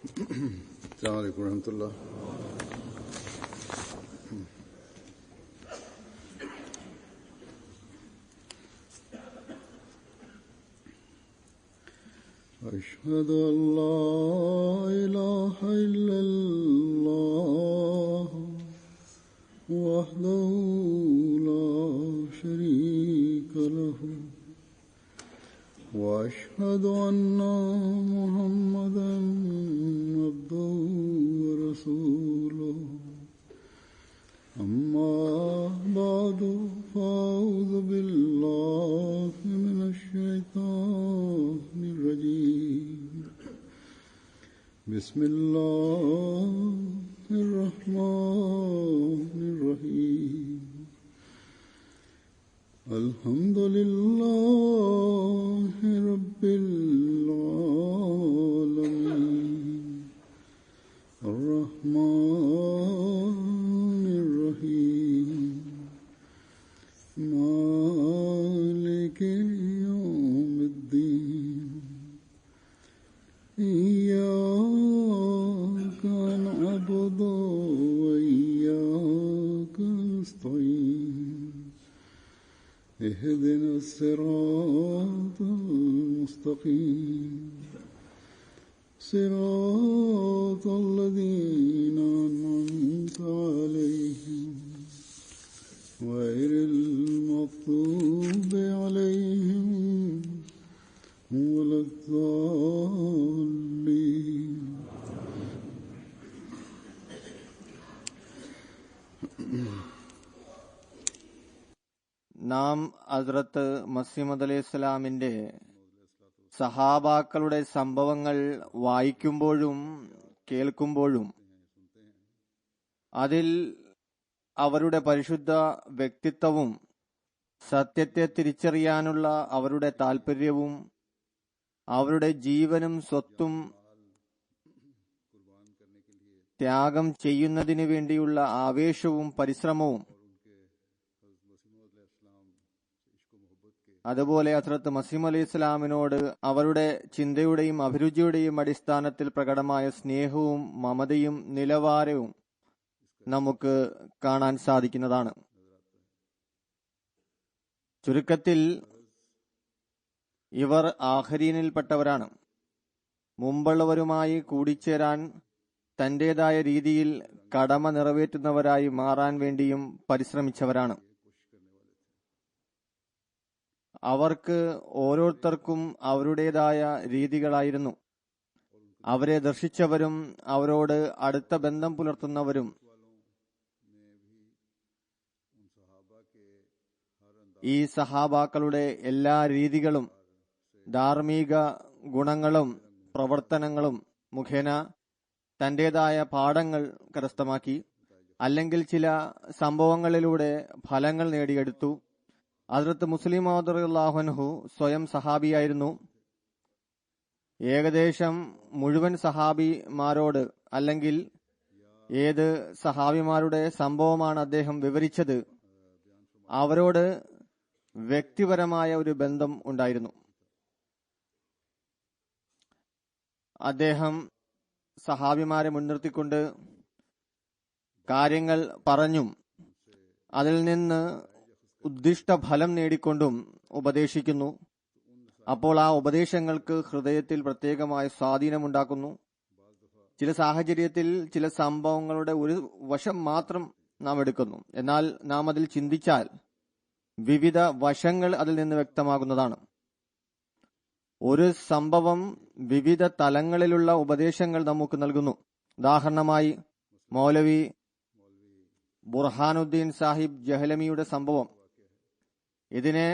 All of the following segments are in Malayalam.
السلام عليكم ورحمة الله. أشهد أن لا إله إلا الله وحده لا شريك له وأشهد أن محمدا عبده ورسوله أما بعد فأعوذ بالله من الشيطان الرجيم بسم الله الرحمن الرحيم الحمد لله رب العالمين الرحمن الرحيم مالك يوم الدين إياك نعبد وإياك نستعين اهدنا الصراط المستقيم صراط الذين أنعمت عليهم غير المغضوب عليهم ولا الضالين. നാം ഹസ്രത്ത് മസീഹ് അലൈഹിസ്സലാമിന്റെ സഹാബാക്കളുടെ സംഭവങ്ങൾ വായിക്കുമ്പോഴും കേൾക്കുമ്പോഴും അതിൽ അവരുടെ പരിശുദ്ധ വ്യക്തിത്വവും സത്യത്തെ തിരിച്ചറിയാനുള്ള അവരുടെ താൽപര്യവും അവരുടെ ജീവനും സ്വത്തും ത്യാഗം ചെയ്യുന്നതിന് വേണ്ടിയുള്ള ആവേശവും പരിശ്രമവും, അതുപോലെ ഹസ്രത്ത് മസീഹ് അലൈഹിസ്സലാമിനോട് അവരുടെ ചിന്തയുടെയും അഭിരുചിയുടെയും അടിസ്ഥാനത്തിൽ പ്രകടമായ സ്നേഹവും മമതയും നിലവാരവും നമുക്ക് കാണാൻ സാധിക്കുന്നതാണ്. ചുരുക്കത്തിൽ ഇവർ ആഖരീനിൽപ്പെട്ടവരാണ്. മുമ്പുള്ളവരുമായി കൂടിച്ചേരാൻ തന്റേതായ രീതിയിൽ കടമ നിറവേറ്റുന്നവരായി മാറാൻ വേണ്ടിയും പരിശ്രമിച്ചവരാണ്. അവർക്ക് ഓരോരുത്തർക്കും അവരുടേതായ രീതികളായിരുന്നു. അവരെ ദർശിച്ചവരും അവരോട് അടുത്ത ബന്ധം പുലർത്തുന്നവരും ഈ സഹാബാക്കളുടെ എല്ലാ രീതികളും ധാർമ്മിക ഗുണങ്ങളും പ്രവർത്തനങ്ങളും മുഖേന തന്റേതായ പാഠങ്ങൾ കരസ്ഥമാക്കി, അല്ലെങ്കിൽ ചില സംഭവങ്ങളിലൂടെ ഫലങ്ങൾ നേടിയെടുത്തു. ഹസ്രത്ത് മുസ്ലിം മൗഊദ് റളിയല്ലാഹു അൻഹു സ്വയം സഹാബിയായിരുന്നു. ഏകദേശം മുഴുവൻ സഹാബിമാരോട്, അല്ലെങ്കിൽ ഏത് സഹാബിമാരുടെ സംഭവമാണ് അദ്ദേഹം വിവരിച്ചത്, അവരോട് വ്യക്തിപരമായ ഒരു ബന്ധം ഉണ്ടായിരുന്നു. അദ്ദേഹം സഹാബിമാരെ മുൻനിർത്തിക്കൊണ്ട് കാര്യങ്ങൾ പറഞ്ഞും അതിൽ നിന്ന് ഉദ്ദിഷ്ട ഫലം നേടിക്കൊണ്ടും ഉപദേശിക്കുന്നു. അപ്പോൾ ആ ഉപദേശങ്ങൾക്ക് ഹൃദയത്തിൽ പ്രത്യേകമായ സ്വാധീനമുണ്ടാക്കുന്നു. ചില സാഹചര്യത്തിൽ ചില സംഭവങ്ങളുടെ ഒരു വശം മാത്രം നാം എടുക്കുന്നു, എന്നാൽ നാം അതിൽ ചിന്തിച്ചാൽ വിവിധ വശങ്ങൾ അതിൽ നിന്ന് വ്യക്തമാകുന്നതാണ്. ഒരു സംഭവം വിവിധ തലങ്ങളിലുള്ള ഉപദേശങ്ങൾ നമുക്ക് നൽകുന്നു. ഉദാഹരണമായി മൗലവി ബുർഹാനുദ്ദീൻ സാഹിബ് ജഹലമിയുടെ സംഭവം. ഇതിനെ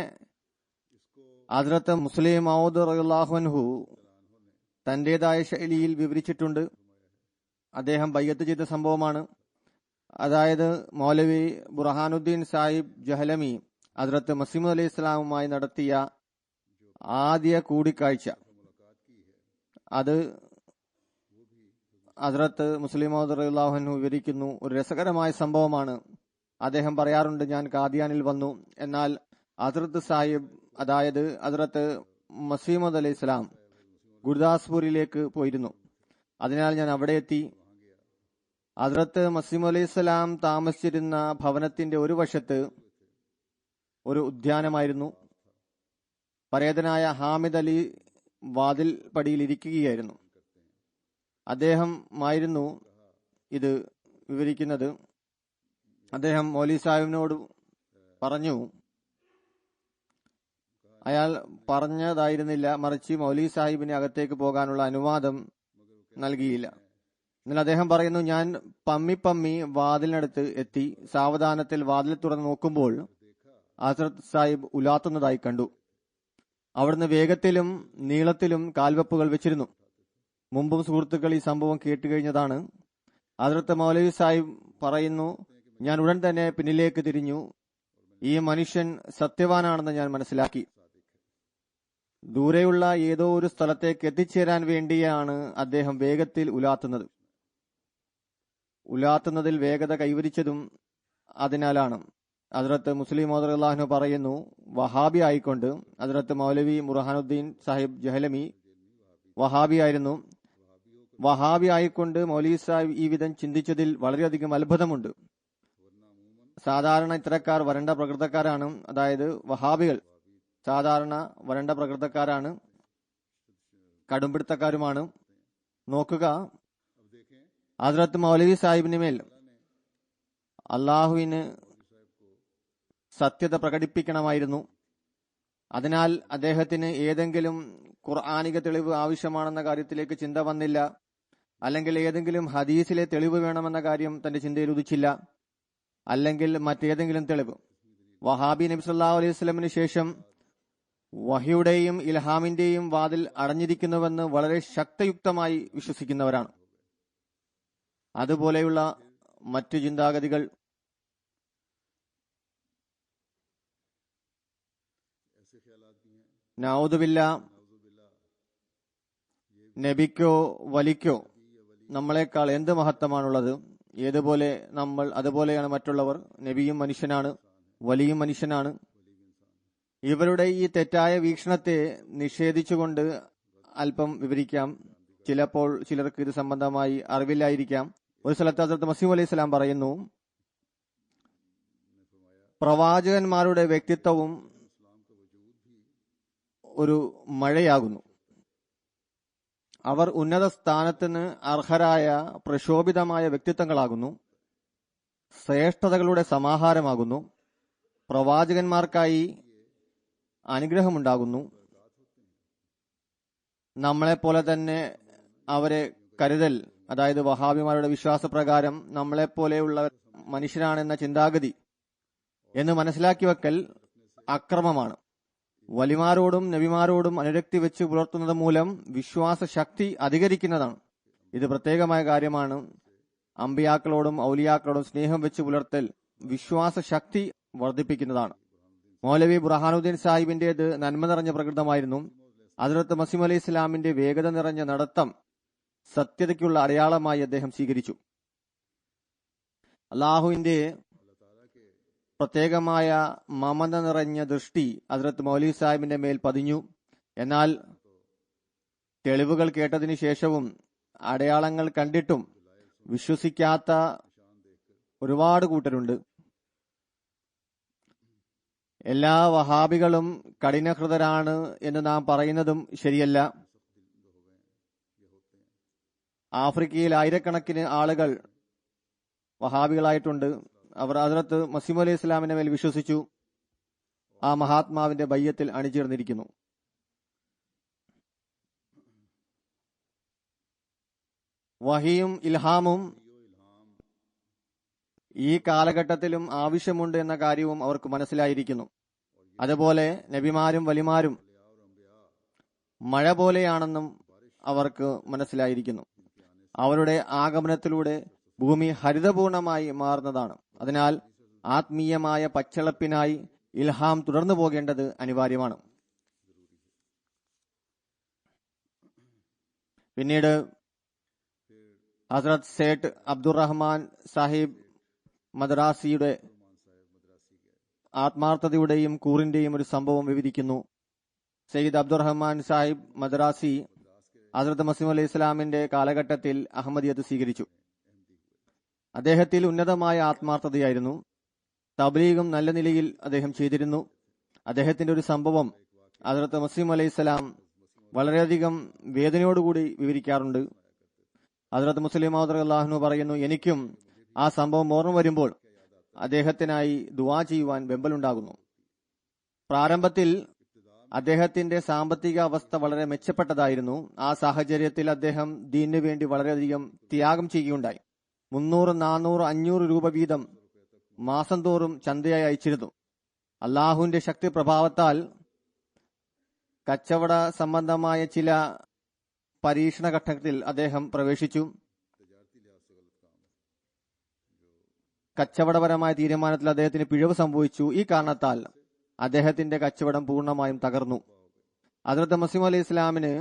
ഹസ്രത്ത് മുസ്ലിം മൗഊദ് റളിയല്ലാഹു അൻഹു തന്റേതായ ശൈലിയിൽ വിവരിച്ചിട്ടുണ്ട്. അദ്ദേഹം ബയ്യത്ത് ചെയ്ത സംഭവമാണ്. അതായത് മൗലവി ബുർഹാനുദ്ദീൻ സാഹിബ് ജഹലമി ഹസ്രത്ത് മസീഹ് അലൈഹിസ്സലാമുമായി നടത്തിയ ആദ്യ കൂടിക്കാഴ്ച. അത് ഹസ്രത്ത് മുസ്ലിം മൗഊദ് റളിയല്ലാഹു അൻഹു വിവരിക്കുന്നു. ഒരു രസകരമായ സംഭവമാണ്. അദ്ദേഹം പറയാറുണ്ട്, ഞാൻ കാദിയാനിൽ വന്നു, എന്നാൽ ഹസ്രത്ത് സാഹിബ്, അതായത് ഹസ്രത്ത് മസീഹ് അലൈഹിസ്സലാം ഗുർദാസ്പൂരിലേക്ക് പോയിരുന്നു. അതിനാൽ ഞാൻ അവിടെ എത്തി. ഹസ്രത്ത് മസീഹ് അലൈഹിസ്സലാം താമസിച്ചിരുന്ന ഭവനത്തിന്റെ ഒരു വശത്ത് ഒരു ഉദ്യാനമായിരുന്നു. പരേതനായ ഹാമിദ് അലി വാതിൽ പടിയിൽ ഇരിക്കുകയായിരുന്നു. അദ്ദേഹമായിരുന്നു ഇത് വിവരിക്കുന്നത്. അദ്ദേഹം മൗലവി സാഹിബിനോട് പറഞ്ഞു, അയാൾ പറഞ്ഞതായിരുന്നില്ല, മറിച്ച് മൗലവി സാഹിബിന് അകത്തേക്ക് പോകാനുള്ള അനുവാദം നൽകിയില്ല. എന്നാൽ അദ്ദേഹം പറയുന്നു, ഞാൻ പമ്മി വാതിലിനടുത്ത് എത്തി. സാവധാനത്തിൽ വാതിൽ തുറന്ന് നോക്കുമ്പോൾ ഹസ്രത്ത് സാഹിബ് ഉലാത്തുന്നതായി കണ്ടു. അവിടുന്ന് വേഗത്തിലും നീളത്തിലും കാൽവെപ്പുകൾ വെച്ചിരുന്നു. മുമ്പും സുഹൃത്തുക്കൾ ഈ സംഭവം കേട്ടുകഴിഞ്ഞതാണ്. ഹസ്രത്ത് മൗലവി സാഹിബ് പറയുന്നു, ഞാൻ ഉടൻ തന്നെ പിന്നിലേക്ക് തിരിഞ്ഞു. ഈ മനുഷ്യൻ സത്യവാനാണെന്ന് ഞാൻ മനസ്സിലാക്കി. ദൂരെയുള്ള ഏതോ ഒരു സ്ഥലത്തേക്ക് എത്തിച്ചേരാൻ വേണ്ടിയാണ് അദ്ദേഹം വേഗത്തിൽ ഉലാത്തുന്നതിൽ വേഗത കൈവരിച്ചതും അതിനാലാണ്. ഹസ്രത്ത് മുസ്ലിം റളിയല്ലാഹു പറയുന്നു, വഹാബി ആയിക്കൊണ്ട് ഹസ്രത്ത് മൗലവി ബുർഹാനുദ്ദീൻ സാഹിബ് ജഹലമി വഹാബി ആയിരുന്നു. വഹാബി ആയിക്കൊണ്ട് മൗലവി സാഹിബ് ഈ വിധം ചിന്തിച്ചതിൽ വളരെയധികം അത്ഭുതമുണ്ട്. സാധാരണ ഇത്തരക്കാർ വരണ്ട പ്രകൃതക്കാരാണ്. അതായത് വഹാബികൾ സാധാരണ വരണ്ട പ്രകൃതക്കാരാണ്, കടുംപിടുത്തക്കാരുമാണ്. നോക്കുക, ഹസ്രത്ത് മൗലവി സാഹിബിന് മേൽ അള്ളാഹുവിന് സത്യത പ്രകടിപ്പിക്കണമായിരുന്നു. അതിനാൽ അദ്ദേഹത്തിന് ഏതെങ്കിലും ഖുർആനിക തെളിവ് ആവശ്യമാണെന്ന കാര്യത്തിലേക്ക് ചിന്ത വന്നില്ല. അല്ലെങ്കിൽ ഏതെങ്കിലും ഹദീസിലെ തെളിവ് വേണമെന്ന കാര്യം തന്റെ ചിന്തയിൽ ഉദിച്ചില്ല. അല്ലെങ്കിൽ മറ്റേതെങ്കിലും തെളിവ്. വഹാബി നബി സല്ലല്ലാഹു അലൈഹി വസല്ലമിന് ശേഷം വഹിയുടെയും ഇൽഹാമിന്റെയും വാതിൽ അടഞ്ഞിരിക്കുന്നുവെന്ന് വളരെ ശക്തയുക്തമായി വിശ്വസിക്കുന്നവരാണ്. അതുപോലെയുള്ള മറ്റു ചിന്താഗതികൾ നൗദുബില്ല, നബിക്കോ വലിക്കോ നമ്മളെക്കാൾ എന്ത് മഹത്വമാണുള്ളത്, ഏതുപോലെ നമ്മൾ അതുപോലെയാണ് മറ്റുള്ളവർ, നബിയും മനുഷ്യനാണ്, വലിയും മനുഷ്യനാണ്. ഇവരുടെ ഈ തെറ്റായ വീക്ഷണത്തെ നിഷേധിച്ചുകൊണ്ട് അല്പം വിവരിക്കാം. ചിലപ്പോൾ ചിലർക്ക് ഇത് സംബന്ധമായി അറിവില്ലായിരിക്കാം. ഒരു സ്ഥലത്ത് ഹസ്രത്ത് മസീഹ് അലൈഹി സ്വലാം പറയുന്നു, പ്രവാചകന്മാരുടെ വ്യക്തിത്വവും ഒരു മഴയാകുന്നു. അവർ ഉന്നത സ്ഥാനത്തിന് അർഹരായ പ്രശോഭിതമായ വ്യക്തിത്വങ്ങളാകുന്നു, ശ്രേഷ്ഠതകളുടെ സമാഹാരമാകുന്നു. പ്രവാചകന്മാർക്കായി അനുഗ്രഹമുണ്ടാകുന്നു. നമ്മളെപ്പോലെ തന്നെ അവരെ കരുതൽ, അതായത് വഹാബിമാരുടെ വിശ്വാസപ്രകാരം നമ്മളെപ്പോലെയുള്ള മനുഷ്യരാണെന്ന ചിന്താഗതി എന്ന് മനസ്സിലാക്കി വെക്കൽ അക്രമമാണ്. വലിമാരോടും നബിമാരോടും അനുരക്തി വെച്ച് പുലർത്തുന്നത് മൂലം വിശ്വാസ ശക്തി അധികരിക്കുന്നതാണ്. ഇത് പ്രത്യേകമായ കാര്യമാണ്. അമ്പിയാക്കളോടും ഔലിയാക്കളോടും സ്നേഹം വെച്ച് പുലർത്തൽ വിശ്വാസ ശക്തി വർദ്ധിപ്പിക്കുന്നതാണ്. മൗലവി ബുർഹാനുദ്ദീൻ സാഹിബിന്റേത് നന്മ നിറഞ്ഞ പ്രകൃതമായിരുന്നു. ഹസ്രത്ത് മസീഹ് അലൈഹി ഇസ്ലാമിന്റെ വേഗത നിറഞ്ഞ നടത്തം സത്യതയ്ക്കുള്ള അടയാളമായി അദ്ദേഹം സ്വീകരിച്ചു. അള്ളാഹുവിന്റെ പ്രത്യേകമായ മമത നിറഞ്ഞ ദൃഷ്ടി ഹസ്രത്ത് മൗലവി സാഹിബിന്റെ മേൽ പതിഞ്ഞു. എന്നാൽ തെളിവുകൾ കേട്ടതിനു ശേഷവും അടയാളങ്ങൾ കണ്ടിട്ടും വിശ്വസിക്കാത്ത ഒരുപാട് കൂട്ടരുണ്ട്. എല്ലാ വഹാബികളും കഠിനഹൃദരാണ് എന്ന് നാം പറയുന്നതും ശരിയല്ല. ആഫ്രിക്കയിൽ ആയിരക്കണക്കിന് ആളുകൾ വഹാബികളായിട്ടുണ്ട്. അവർ ഹസ്രത്ത് മസീഹ് അലൈഹി ഇസ്ലാമിന്റെ മേൽ വിശ്വസിച്ചു. ആ മഹാത്മാവിന്റെ ബയ്യത്തിൽ അണിചേർന്നിരിക്കുന്നു. വഹിയും ഇൽഹാമും ഈ കാലഘട്ടത്തിലും ആവശ്യമുണ്ട് എന്ന കാര്യവും അവർക്ക് മനസ്സിലായിരിക്കുന്നു. അതുപോലെ നബിമാരും വലിമാരും മഴ പോലെയാണെന്നും അവർക്ക് മനസ്സിലായിരിക്കുന്നു. അവരുടെ ആഗമനത്തിലൂടെ ഭൂമി ഹരിതപൂർണമായി മാറുന്നതാണ്. അതിനാൽ ആത്മീയമായ പച്ചളപ്പിനായി ഇൽഹാം തുടർന്നു പോകേണ്ടത് അനിവാര്യമാണ്. പിന്നീട് ഹസ്രത്ത് സേഠ് അബ്ദുറഹ്മാൻ സാഹിബ് മദ്രാസിയുടെ ആത്മാർത്ഥതയുടെയും കൂറിന്റെയും ഒരു സംഭവം വിവരിക്കുന്നു. സയ്യിദ് അബ്ദുറഹ്മാൻ സാഹിബ് മദ്രാസി ഹസ്രത്ത് മസീഹ് അലൈഹി ഇസ്ലാമിന്റെ കാലഘട്ടത്തിൽ അഹമ്മദിയത്ത് സ്വീകരിച്ചു. അദ്ദേഹത്തിൽ ഉന്നതമായ ആത്മാർത്ഥതയായിരുന്നു. തബ്ലീഗും നല്ല നിലയിൽ അദ്ദേഹം ചെയ്തിരുന്നു. അദ്ദേഹത്തിന്റെ ഒരു സംഭവം ഹസ്രത്ത് മസീഹ് അലൈഹി ഇസ്ലാം വളരെയധികം വേദനയോടുകൂടി വിവരിക്കാറുണ്ട്. ഹസ്രത്ത് മുസ്ലിം മൗദ് റളിയല്ലാഹു പറയുന്നു, എനിക്കും ആ സംഭവം ഓർമ്മ വരുമ്പോൾ അദ്ദേഹത്തിനായി ദുആ ചെയ്യുവാൻ വെമ്പലുണ്ടാകുന്നു. പ്രാരംഭത്തിൽ അദ്ദേഹത്തിന്റെ സാമ്പത്തിക അവസ്ഥ വളരെ മെച്ചപ്പെട്ടതായിരുന്നു. ആ സാഹചര്യത്തിൽ അദ്ദേഹം ദീനിനു വേണ്ടി വളരെയധികം ത്യാഗം ചെയ്യുകയുണ്ടായി. 300, 400, 500 രൂപ വീതം മാസം തോറും ചന്തയായി അയച്ചിരുന്നു. അള്ളാഹുവിന്റെ ശക്തി പ്രഭാവത്താൽ കച്ചവട സംബന്ധമായ ചില പരീക്ഷണ ഘട്ടത്തിൽ അദ്ദേഹം പ്രവേശിച്ചു. കച്ചവടപരമായ തീരുമാനത്തിൽ അദ്ദേഹത്തിന് പിഴവ് സംഭവിച്ചു. ഈ കാരണത്താൽ അദ്ദേഹത്തിന്റെ കച്ചവടം പൂർണ്ണമായും തകർന്നു. ഹദ്റത്ത് മസീഹ് അലൈഹി ഇസ്ലാമിന്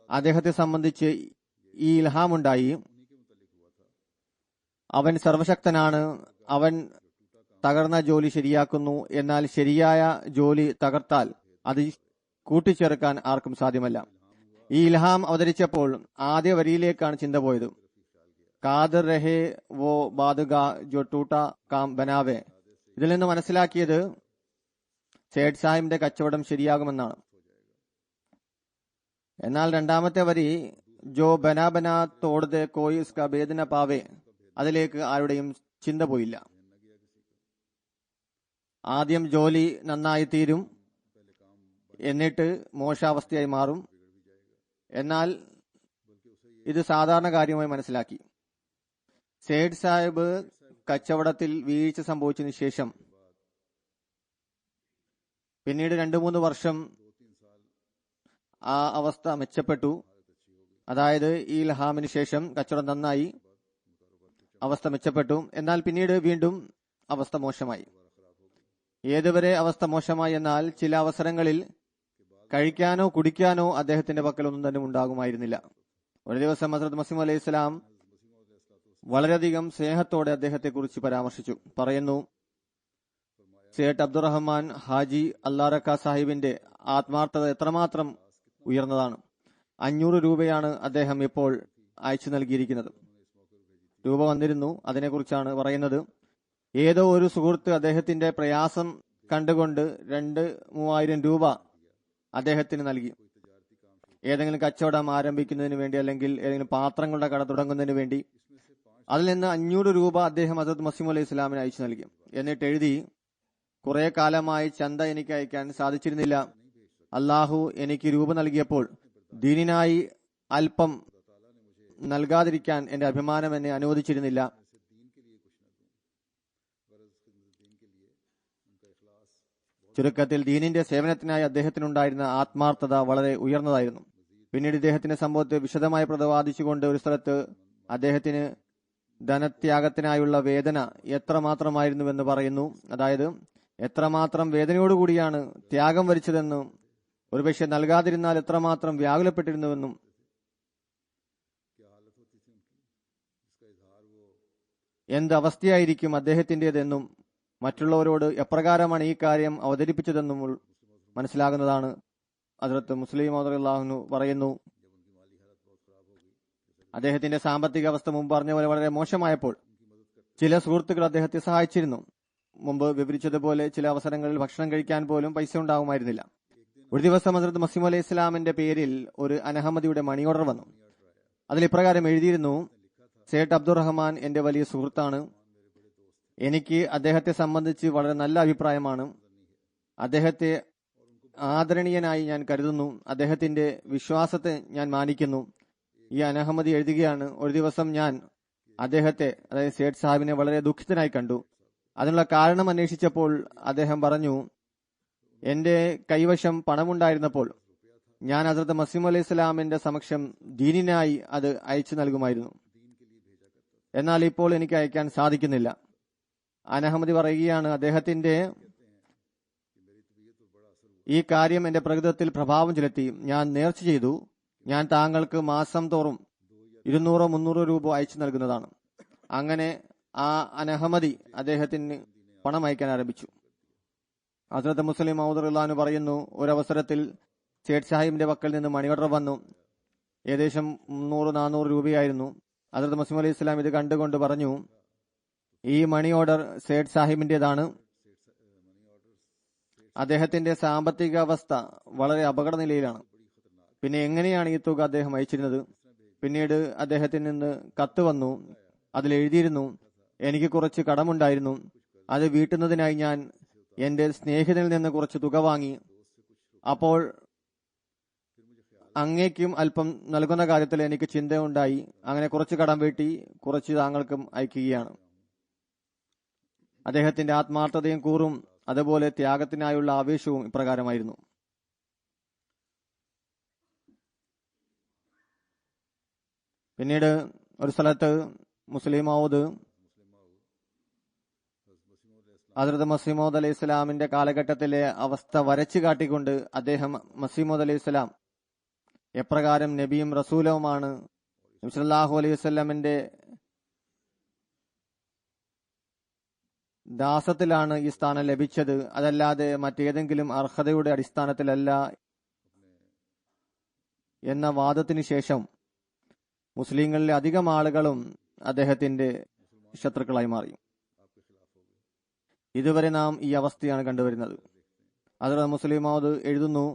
അദ്ദേഹത്തെ സംബന്ധിച്ച് ഈ ഇൽഹാമുണ്ടായി. അവൻ സർവശക്തനാണ്, അവൻ തകർന്ന ജോലി ശരിയാക്കുന്നു. എന്നാൽ ശരിയായ ജോലി തകർത്താൽ അത് കൂട്ടിച്ചേർക്കാൻ ആർക്കും സാധ്യമല്ല. ഈ ഇൽഹാം അവതരിച്ചപ്പോൾ ആദ്യ വരിയിലേക്കാണ് ചിന്ത പോയത്. കാദർ രഹേ വോ ബാദുഗാ ജോ ടൂട്ട കാം ബനാവേ. ഇതിൽ നിന്ന് മനസ്സിലാക്കിയത് സേഠ് സാഹിബിന്റെ കച്ചവടം ശരിയാകുമെന്നാണ്. എന്നാൽ രണ്ടാമത്തെ വരി ജോ ബനാ ബനാ തോടതെ കോയി ഉസ്കാ ഭേദന പാവേ, അതിലേക്ക് ആരുടെയും ചിന്ത പോയില്ല. ആദ്യം ജോലി നന്നായി തീരും, എന്നിട്ട് മോശാവസ്ഥയായി മാറും. എന്നാൽ ഇത് സാധാരണ കാര്യമായി മനസ്സിലാക്കി. സേഠ് സാഹിബ് കച്ചവടത്തിൽ വീഴ്ച സംഭവിച്ചതിനു ശേഷം പിന്നീട് 2-3 വർഷം ആ അവസ്ഥ മെച്ചപ്പെട്ടു. അതായത് ഈ ഇൽഹാമിന് ശേഷം കച്ചവടം നന്നായി, അവസ്ഥ മെച്ചപ്പെട്ടു. എന്നാൽ പിന്നീട് വീണ്ടും അവസ്ഥ മോശമായി. ഏതുവരെ അവസ്ഥ മോശമായി എന്നാൽ ചില അവസരങ്ങളിൽ കഴിക്കാനോ കുടിക്കാനോ അദ്ദേഹത്തിന്റെ പക്കൽ ഒന്നും തന്നെ ഉണ്ടാകുമായിരുന്നില്ല. ഒരു ദിവസം ഹസ്രത്ത് മസീഹ് അലൈഹി ഇസ്ലാം വളരെയധികം സ്നേഹത്തോടെ അദ്ദേഹത്തെക്കുറിച്ച് പരാമർശിച്ചു. പറയുന്നു, സേഠ് അബ്ദുറഹ്മാൻ ഹാജി അല്ലാറക്ക സാഹിബിന്റെ ആത്മാർത്ഥത എത്രമാത്രം ഉയർന്നതാണ്. 500 രൂപയാണ് അദ്ദേഹം ഇപ്പോൾ അയച്ചു നൽകിയിരിക്കുന്നത്. രൂപ വന്നിരുന്നു, അതിനെക്കുറിച്ചാണ് പറയുന്നത്. ഏതോ ഒരു സുഹൃത്ത് അദ്ദേഹത്തിന്റെ പ്രയാസം കണ്ടുകൊണ്ട് 2-3000 രൂപ അദ്ദേഹത്തിന് നൽകി. ഏതെങ്കിലും കച്ചവടം ആരംഭിക്കുന്നതിന് വേണ്ടി, അല്ലെങ്കിൽ ഏതെങ്കിലും പാത്രങ്ങളുടെ കട തുടങ്ങുന്നതിന് വേണ്ടി. അതിൽ നിന്ന് 500 രൂപ അദ്ദേഹം ഹസ്രത്ത് മസീഹ് അലൈഹി ഇസ്ലാമിന് അയച്ചു നൽകി. എന്നിട്ട് എഴുതി, കുറെ കാലമായി ചന്ത എനിക്ക് അയക്കാൻ സാധിച്ചിരുന്നില്ല. അള്ളാഹു എനിക്ക് രൂപ നൽകിയപ്പോൾ ദീനിനായി അല്പം നൽകാതിരിക്കാൻ എന്റെ അഭിമാനം എന്നെ അനുവദിച്ചിരുന്നില്ല. ചുരുക്കത്തിൽ ദീനിന്റെ സേവനത്തിനായി അദ്ദേഹത്തിനുണ്ടായിരുന്ന ആത്മാർത്ഥത വളരെ ഉയർന്നതായിരുന്നു. പിന്നീട് ഇദ്ദേഹത്തിന്റെ സംഭവത്തെ വിശദമായി പ്രതിപാദിച്ചുകൊണ്ട് ഒരു സ്ഥലത്ത് അദ്ദേഹത്തിന് ധനത്യാഗത്തിനായുള്ള വേദന എത്രമാത്രമായിരുന്നുവെന്ന് പറയുന്നു. അതായത് എത്രമാത്രം വേദനയോടുകൂടിയാണ് ത്യാഗം വരിച്ചതെന്നും ഒരുപക്ഷെ നൽകാതിരുന്നാൽ എത്രമാത്രം വ്യാകുലപ്പെട്ടിരുന്നുവെന്നും എന്ത് അവസ്ഥയായിരിക്കും അദ്ദേഹത്തിന്റേതെന്നും മറ്റുള്ളവരോട് എപ്രകാരമാണ് ഈ കാര്യം അവതരിപ്പിച്ചതെന്നും മനസ്സിലാകുന്നതാണ്. ഹദ്റത്ത് മുസ്ലിം മൗദ് റളിയല്ലാഹു പറയുന്നു, അദ്ദേഹത്തിന്റെ സാമ്പത്തിക അവസ്ഥ മുമ്പ് പറഞ്ഞ പോലെ വളരെ മോശമായപ്പോൾ ചില സുഹൃത്തുക്കൾ അദ്ദേഹത്തെ സഹായിച്ചിരുന്നു. മുമ്പ് വിവരിച്ചതുപോലെ ചില അവസരങ്ങളിൽ ഭക്ഷണം കഴിക്കാൻ പോലും പൈസ ഉണ്ടാകുമായിരുന്നില്ല. ഒരു ദിവസം ഹദ്റത്ത് മസീഹ് അലൈഹി ഇസ്ലാമിന്റെ പേരിൽ ഒരു അനഹമ്മദിയുടെ മണി ഓർഡർ വന്നു. അതിൽ ഇപ്രകാരം എഴുതിയിരുന്നു, സേഠ് അബ്ദുറഹ്മാൻ എന്റെ വലിയ സുഹൃത്താണ്. എനിക്ക് അദ്ദേഹത്തെ സംബന്ധിച്ച് വളരെ നല്ല അഭിപ്രായമാണ്. അദ്ദേഹത്തെ ആദരണീയനായി ഞാൻ കരുതുന്നു. അദ്ദേഹത്തിന്റെ വിശ്വാസത്തെ ഞാൻ മാനിക്കുന്നു. ഈ അനഹമ്മദി എഴുതുകയാണ്, ഒരു ദിവസം ഞാൻ അദ്ദേഹത്തെ, അതായത് സേഠ് സാഹിബിനെ വളരെ ദുഃഖിതനായി കണ്ടു. അതിനുള്ള കാരണം അന്വേഷിച്ചപ്പോൾ അദ്ദേഹം പറഞ്ഞു, എന്റെ കൈവശം പണമുണ്ടായിരുന്നപ്പോൾ ഞാൻ ഹദ്റത്ത് മസീഹ് അലൈഹി ഇസ്ലാമിന്റെ സമക്ഷം ദീനിനായി അത് അയച്ചു നൽകുമായിരുന്നു. എന്നാൽ ഇപ്പോൾ എനിക്ക് അയക്കാൻ സാധിക്കുന്നില്ല. അനഹമ്മദി പറയുകയാണ്, അദ്ദേഹത്തിന്റെ ഈ കാര്യം എന്റെ പ്രകൃതത്തിൽ പ്രഭാവം ചെലുത്തി. ഞാൻ നേർച്ച ചെയ്തു, ഞാൻ താങ്കൾക്ക് മാസം തോറും 200-300 രൂപ അയച്ചു നൽകുന്നതാണ്. അങ്ങനെ ആ അനഹമ്മദി അദ്ദേഹത്തിന് പണം അയക്കാൻ ആരംഭിച്ചു. ഹസ്രത്ത് മുസ്ലിം മൗദ് റളിയല്ലാഹു പറയുന്നു, ഒരവസരത്തിൽ സേഠ് സാഹിബിന്റെ പക്കൽ നിന്ന് മണി ഓർഡർ വന്നു. ഏകദേശം 300-400 രൂപയായിരുന്നു. ഹദ്റത്ത് മസീഹ് അലൈഹി ഇസ്ലാം ഇത് കണ്ടുകൊണ്ട് പറഞ്ഞു, ഈ മണി ഓർഡർ സേഠ് സാഹിബിന്റേതാണ്. അദ്ദേഹത്തിന്റെ സാമ്പത്തിക അവസ്ഥ വളരെ അപകട നിലയിലാണ്. പിന്നെ എങ്ങനെയാണ് ഈ തുക അദ്ദേഹം അയച്ചിരുന്നത്? പിന്നീട് അദ്ദേഹത്തിൽ നിന്ന് കത്ത് വന്നു. അതിൽ എഴുതിയിരുന്നു, എനിക്ക് കുറച്ച് കടമുണ്ടായിരുന്നു, അത് വീട്ടുന്നതിനായി ഞാൻ എന്റെ സ്നേഹിതനിൽ നിന്ന് കുറച്ച് തുക വാങ്ങി. അപ്പോൾ അങ്ങേക്കും അല്പം നൽകുന്ന കാര്യത്തിൽ എനിക്ക് ചിന്തയുണ്ടായി. അങ്ങനെ കുറച്ച് കടം വീട്ടി കുറച്ച് താങ്കൾക്കും അയക്കുകയാണ്. അദ്ദേഹത്തിന്റെ ആത്മാർത്ഥതയും കൂറും അതുപോലെ ത്യാഗത്തിനായുള്ള ആവേശവും ഇപ്രകാരമായിരുന്നു. പിന്നീട് ഒരു സ്ഥലത്ത് മുസ്ലിം മൗദ് ഹദ്റത്ത് മസീഹ് മൗഊദ് അലൈഹി ഇസ്ലാമിന്റെ കാലഘട്ടത്തിലെ അവസ്ഥ വരച്ചു കാട്ടിക്കൊണ്ട് അദ്ദേഹം മസീഹ് മൗഊദ് അലൈഹി ഇസ്ലാം എപ്രകാരം നബിയും റസൂലുമാണ്, നബി സല്ലല്ലാഹു അലൈഹി വസല്ലമിന്റെ ദാസത്തിലാണ് ഈ സ്ഥാനം ലഭിച്ചത്, അതല്ലാതെ മറ്റേതെങ്കിലും അർഹതയുടെ അടിസ്ഥാനത്തിലല്ല എന്ന വാദത്തിന് ശേഷം മുസ്ലിങ്ങളിലെ അധികം ആളുകളും അദ്ദേഹത്തിന്റെ ശത്രുക്കളായി മാറി. ഇതുവരെ നാം ഈ അവസ്ഥയാണ് കണ്ടുവരുന്നത്. ഹദ്റത്ത് മുസ്ലിം മൗഊദ് എഴുതുന്നു,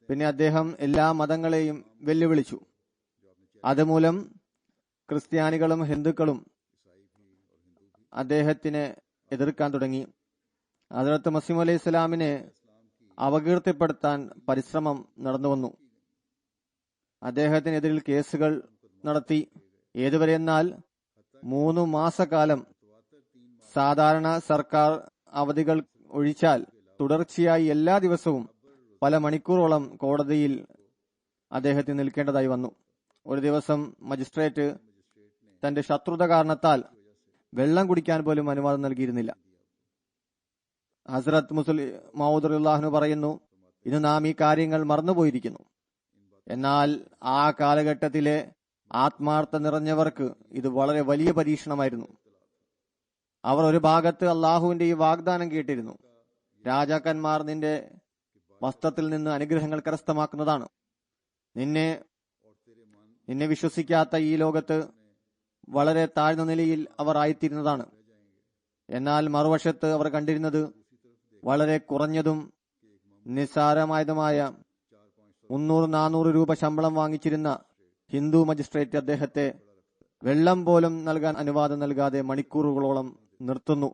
പിന്നെ അദ്ദേഹം എല്ലാ മതങ്ങളെയും വെല്ലുവിളിച്ചു. അതുമൂലം ക്രിസ്ത്യാനികളും ഹിന്ദുക്കളും അദ്ദേഹത്തിനെ എതിർക്കാൻ തുടങ്ങി. ഹദ്റത്ത് മസീഹ് അലൈഹി ഇസ്ലാമിനെ അപകീർത്തിപ്പെടുത്താൻ പരിശ്രമം നടന്നുവന്നു. അദ്ദേഹത്തിനെതിരിൽ കേസുകൾ നടത്തി. ഏതുവരെ എന്നാൽ 3 മാസക്കാലം സാധാരണ സർക്കാർ അവധികൾ ഒഴിച്ചാൽ തുടർച്ചയായി എല്ലാ ദിവസവും പല മണിക്കൂറോളം കോടതിയിൽ അദ്ദേഹത്തിന് നിൽക്കേണ്ടതായി വന്നു. ഒരു ദിവസം മജിസ്ട്രേറ്റ് തന്റെ ശത്രുത കാരണത്താൽ വെള്ളം കുടിക്കാൻ പോലും അനുവാദം നൽകിയിരുന്നില്ല. ഹസ്രത്ത് മുസ്ലിം മൗഊദ് റളിയല്ലാഹു അൻഹു പറയുന്നു, ഇന്ന് നാം ഈ കാര്യങ്ങൾ മറന്നുപോയിരിക്കുന്നു. എന്നാൽ ആ കാലഘട്ടത്തിലെ ആത്മാർത്ഥ നിറഞ്ഞവർക്ക് ഇത് വളരെ വലിയ പരീക്ഷണമായിരുന്നു. അവർ ഒരു ഭാഗത്ത് അള്ളാഹുവിന്റെ ഈ വാഗ്ദാനം കേട്ടിരുന്നു, രാജാക്കന്മാർ നിന്റെ വസ്ത്രത്തിൽ നിന്ന് അനുഗ്രഹങ്ങൾ കരസ്ഥമാക്കുന്നതാണ്, നിന്നെ വിശ്വസിക്കാത്ത ഈ ലോകത്ത് വളരെ താഴ്ന്ന നിലയിൽ അവർ ആയിത്തീരുന്നതാണ്. എന്നാൽ മറുവശത്ത് അവർ കണ്ടിരുന്നത് വളരെ കുറഞ്ഞതും നിസ്സാരമായതുമായ 300-400 രൂപ ശമ്പളം വാങ്ങിച്ചിരുന്ന ഹിന്ദു മജിസ്ട്രേറ്റ് അദ്ദേഹത്തെ വെള്ളം പോലും നൽകാൻ അനുവാദം നൽകാതെ മണിക്കൂറുകളോളം നിർത്തുന്നു.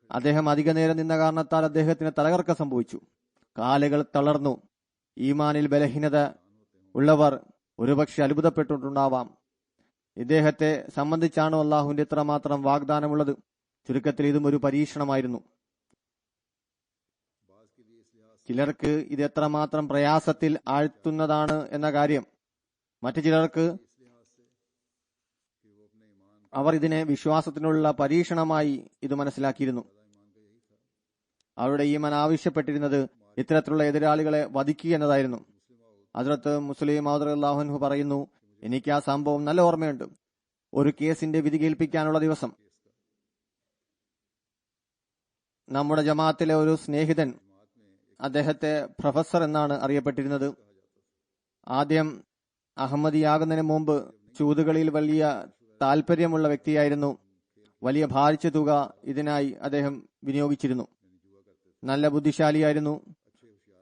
അദ്ദേഹം അധിക നേരം നിന്ന കാരണത്താൽ അദ്ദേഹത്തിന് തലകറക്കം സംഭവിച്ചു. കാലുകൾ തളർന്നു. ഈമാനിൽ ബലഹീനത ഉള്ളവർ ഒരുപക്ഷെ അത്ഭുതപ്പെട്ടിട്ടുണ്ടാവാം. ഇദ്ദേഹത്തെ സംബന്ധിച്ചാണോ അള്ളാഹുവിന്റെ ഇത്രമാത്രം വാഗ്ദാനമുള്ളത്? ചുരുക്കത്തിൽ ഇതും ഒരു പരീക്ഷണമായിരുന്നു. ചിലർക്ക് ഇത് എത്രമാത്രം പ്രയാസത്തിൽ ആഴ്ത്തുന്നതാണ് എന്ന കാര്യം മറ്റു ചിലർക്ക് അവർ ഇതിനെ വിശ്വാസത്തിനുള്ള പരീക്ഷണമായി ഇത് മനസ്സിലാക്കിയിരുന്നു. അവരുടെ ഈമാൻ ആവശ്യപ്പെട്ടിരുന്നത് ഇത്തരത്തിലുള്ള എതിരാളികളെ വധിക്കുക എന്നതായിരുന്നു. ഹദ്റത്ത് മുസ്ലിം മൗഊദ് റളിയല്ലാഹു അൻഹു പറയുന്നു, എനിക്ക് ആ സംഭവം നല്ല ഓർമ്മയുണ്ട്. ഒരു കേസിന്റെ വിധി കേൾപ്പിക്കാനുള്ള ദിവസം നമ്മുടെ ജമാഅത്തിലെ ഒരു സ്നേഹിതൻ, അദ്ദേഹത്തെ പ്രൊഫസർ എന്നാണ് അറിയപ്പെട്ടിരുന്നത്, ആദ്യം അഹമ്മദിയാകുന്നതിന് മുമ്പ് ചൂതുകളിൽ വലിയ താല്പര്യമുള്ള വ്യക്തിയായിരുന്നു. വലിയ ഭാരിച്ച തുക ഇതിനായി അദ്ദേഹം വിനിയോഗിച്ചിരുന്നു. നല്ല ബുദ്ധിശാലിയായിരുന്നു.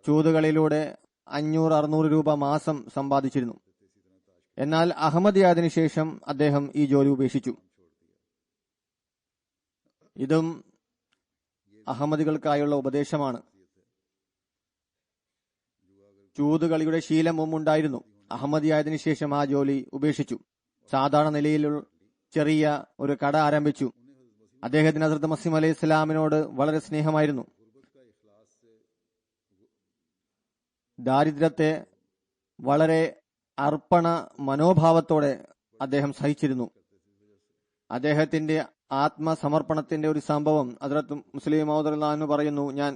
ചൂതുകളിലൂടെ 500-600 രൂപ മാസം സമ്പാദിച്ചിരുന്നു. എന്നാൽ അഹമ്മദിയായതിനു ശേഷം അദ്ദേഹം ഈ ജോലി ഉപേക്ഷിച്ചു. ഇതും അഹമ്മദികൾക്കായുള്ള ഉപദേശമാണ്. ചൂതുകളിയുടെ ശീലം മുമ്പുണ്ടായിരുന്നു. അഹമ്മദിയായതിനു ശേഷം ആ ജോലി ഉപേക്ഷിച്ചു. സാധാരണ നിലയിൽ ചെറിയ ഒരു കട ആരംഭിച്ചു. അദ്ദേഹത്തിന് ഹദ്റത്ത് മസീഹ് അലൈഹി ഇസ്ലാമിനോട് വളരെ സ്നേഹമായിരുന്നു. ദാരിദ്ര്യത്തെ വളരെ അർപ്പണ മനോഭാവത്തോടെ അദ്ദേഹം സഹിച്ചിരുന്നു. അദ്ദേഹത്തിന്റെ ആത്മസമർപ്പണത്തിന്റെ ഒരു സംഭവം ഹദ്റത്ത് മുസ്ലിം മൗഊദ് റളിയല്ലാഹു അൻഹു പറയുന്നു, ഞാൻ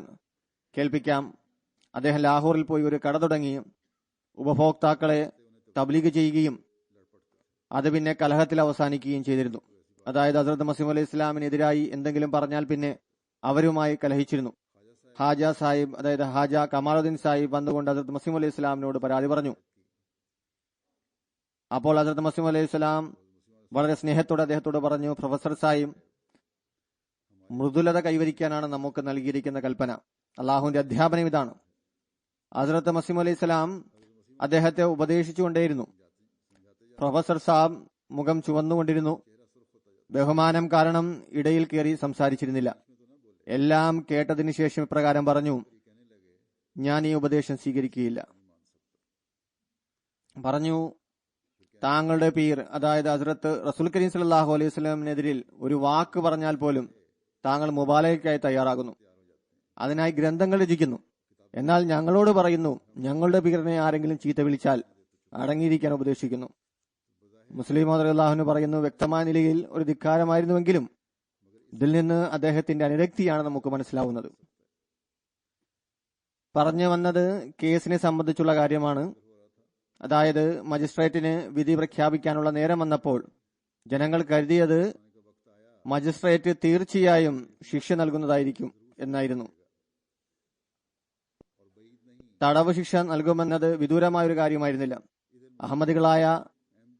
കേൾപ്പിക്കാം. അദ്ദേഹം ലാഹോറിൽ പോയി ഒരു കട തുടങ്ങി ഉപഭോക്താക്കളെ തബ്ലീഗ് ചെയ്യുകയും അത് പിന്നെ കലഹത്തിൽ അവസാനിക്കുകയും ചെയ്തിരുന്നു. അതായത് ഹദ്റത്ത് മസീഹ് അലൈഹി ഇസ്ലാമിനെതിരായി എന്തെങ്കിലും പറഞ്ഞാൽ പിന്നെ അവരുമായി കലഹിച്ചിരുന്നു. ഹാജ സാഹിബ്, അതായത് ഹാജ കമാലുദ്ദീൻ സാഹിബ് വന്നുകൊണ്ട് ഹസ്രത്ത് മസീഹ് അലൈഹി ഇസ്ലാമിനോട് പരാതി പറഞ്ഞു. അപ്പോൾ ഹസ്രത്ത് മസീഹ് അലൈഹി ഇസ്ലാം വളരെ സ്നേഹത്തോടെ അദ്ദേഹത്തോട് പറഞ്ഞു, പ്രൊഫസർ സാഹിബ്, മൃദുലത കൈവരിക്കാനാണ് നമുക്ക് നൽകിയിരിക്കുന്ന കൽപ്പന. അള്ളാഹുവിന്റെ അധ്യാപനം ഇതാണ്. ഹസ്രത്ത് മസീഹ് അലൈഹി ഇസ്ലാം അദ്ദേഹത്തെ ഉപദേശിച്ചുകൊണ്ടേയിരുന്നു. പ്രൊഫസർ സാബ് മുഖം ചുവന്നുകൊണ്ടിരുന്നു. ബഹുമാനം കാരണം ഇടയിൽ കയറി സംസാരിച്ചിരുന്നില്ല. എല്ലാം കേട്ടതിന് ശേഷം ഇപ്രകാരം പറഞ്ഞു, ഞാൻ ഈ ഉപദേശം സ്വീകരിക്കുകയില്ല. പറഞ്ഞു, താങ്കളുടെ പീർ, അതായത് ഹസ്രത്ത് റസൂൽ കരീം സല്ലല്ലാഹു അലൈഹി വസല്ലമിനെതിരിൽ ഒരു വാക്ക് പറഞ്ഞാൽ പോലും താങ്കൾ മുബാലയ്ക്കായി തയ്യാറാകുന്നു, അതിനായി ഗ്രന്ഥങ്ങൾ രചിക്കുന്നു. എന്നാൽ ഞങ്ങളോട് പറയുന്നു, ഞങ്ങളുടെ പീറിനെ ആരെങ്കിലും ചീത്ത വിളിച്ചാൽ അടങ്ങിയിരിക്കാൻ ഉപദേശിക്കുന്നു. മുസ്ലിം റളിയല്ലാഹു പറയുന്നു, വ്യക്തമായ നിലയിൽ ഒരു ധിക്കാരമായിരുന്നുവെങ്കിലും ഇതിൽ നിന്ന് അദ്ദേഹത്തിന്റെ അനുരക്തിയാണ് നമുക്ക് മനസ്സിലാവുന്നത്. പറഞ്ഞു വന്നത് കേസിനെ സംബന്ധിച്ചുള്ള കാര്യമാണ്. അതായത് മജിസ്ട്രേറ്റിന് വിധി പ്രഖ്യാപിക്കാനുള്ള നേരം വന്നപ്പോൾ ജനങ്ങൾ കരുതിയത് മജിസ്ട്രേറ്റ് തീർച്ചയായും ശിക്ഷ നൽകുന്നതായിരിക്കും എന്നായിരുന്നു. തടവ് ശിക്ഷ നൽകുമെന്നത് വിദൂരമായ ഒരു കാര്യമായിരുന്നില്ല. അഹമ്മദികളായ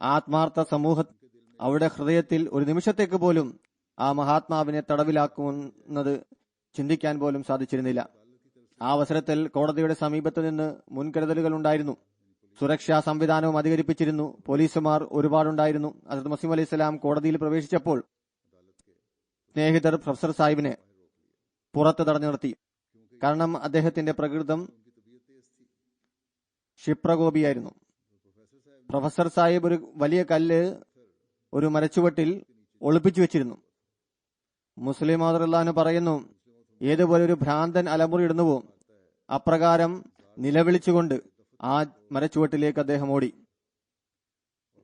ആത്മാർത്ഥ സമൂഹം അവരുടെ ഹൃദയത്തിൽ ഒരു നിമിഷത്തേക്ക് പോലും ആ മഹാത്മാവിനെ തടവിലാക്കുന്നത് ചിന്തിക്കാൻ പോലും സാധിച്ചിരുന്നില്ല. ആ അവസരത്തിൽ കോടതിയുടെ സമീപത്ത് നിന്ന് മുൻകരുതലുകൾ ഉണ്ടായിരുന്നു. സുരക്ഷാ സംവിധാനവും അധികരിപ്പിച്ചിരുന്നു. പോലീസുമാർ ഒരുപാടുണ്ടായിരുന്നു. ഹസ്രത്ത് മസീഹ് അലൈഹി സ്വലാം കോടതിയിൽ പ്രവേശിച്ചപ്പോൾ സ്നേഹിതർ പ്രൊഫസർ സാഹിബിനെ പുറത്ത് തടഞ്ഞു നിർത്തി. കാരണം അദ്ദേഹത്തിന്റെ പ്രകൃതം ക്ഷിപ്രകോപിയായിരുന്നു. പ്രൊഫസർ സാഹിബ് ഒരു വലിയ കല്ല് ഒരു മരച്ചുവട്ടിൽ ഒളിപ്പിച്ചു വെച്ചിരുന്നു. മുസ്ലിം റളിയല്ലാഹു പറയുന്നു, ഏതുപോലെ ഒരു ഭ്രാന്തൻ അലമുറിയിടുന്നുവോ അപ്രകാരം നിലവിളിച്ചുകൊണ്ട് ആ മരച്ചുവട്ടിലേക്ക് അദ്ദേഹം ഓടി.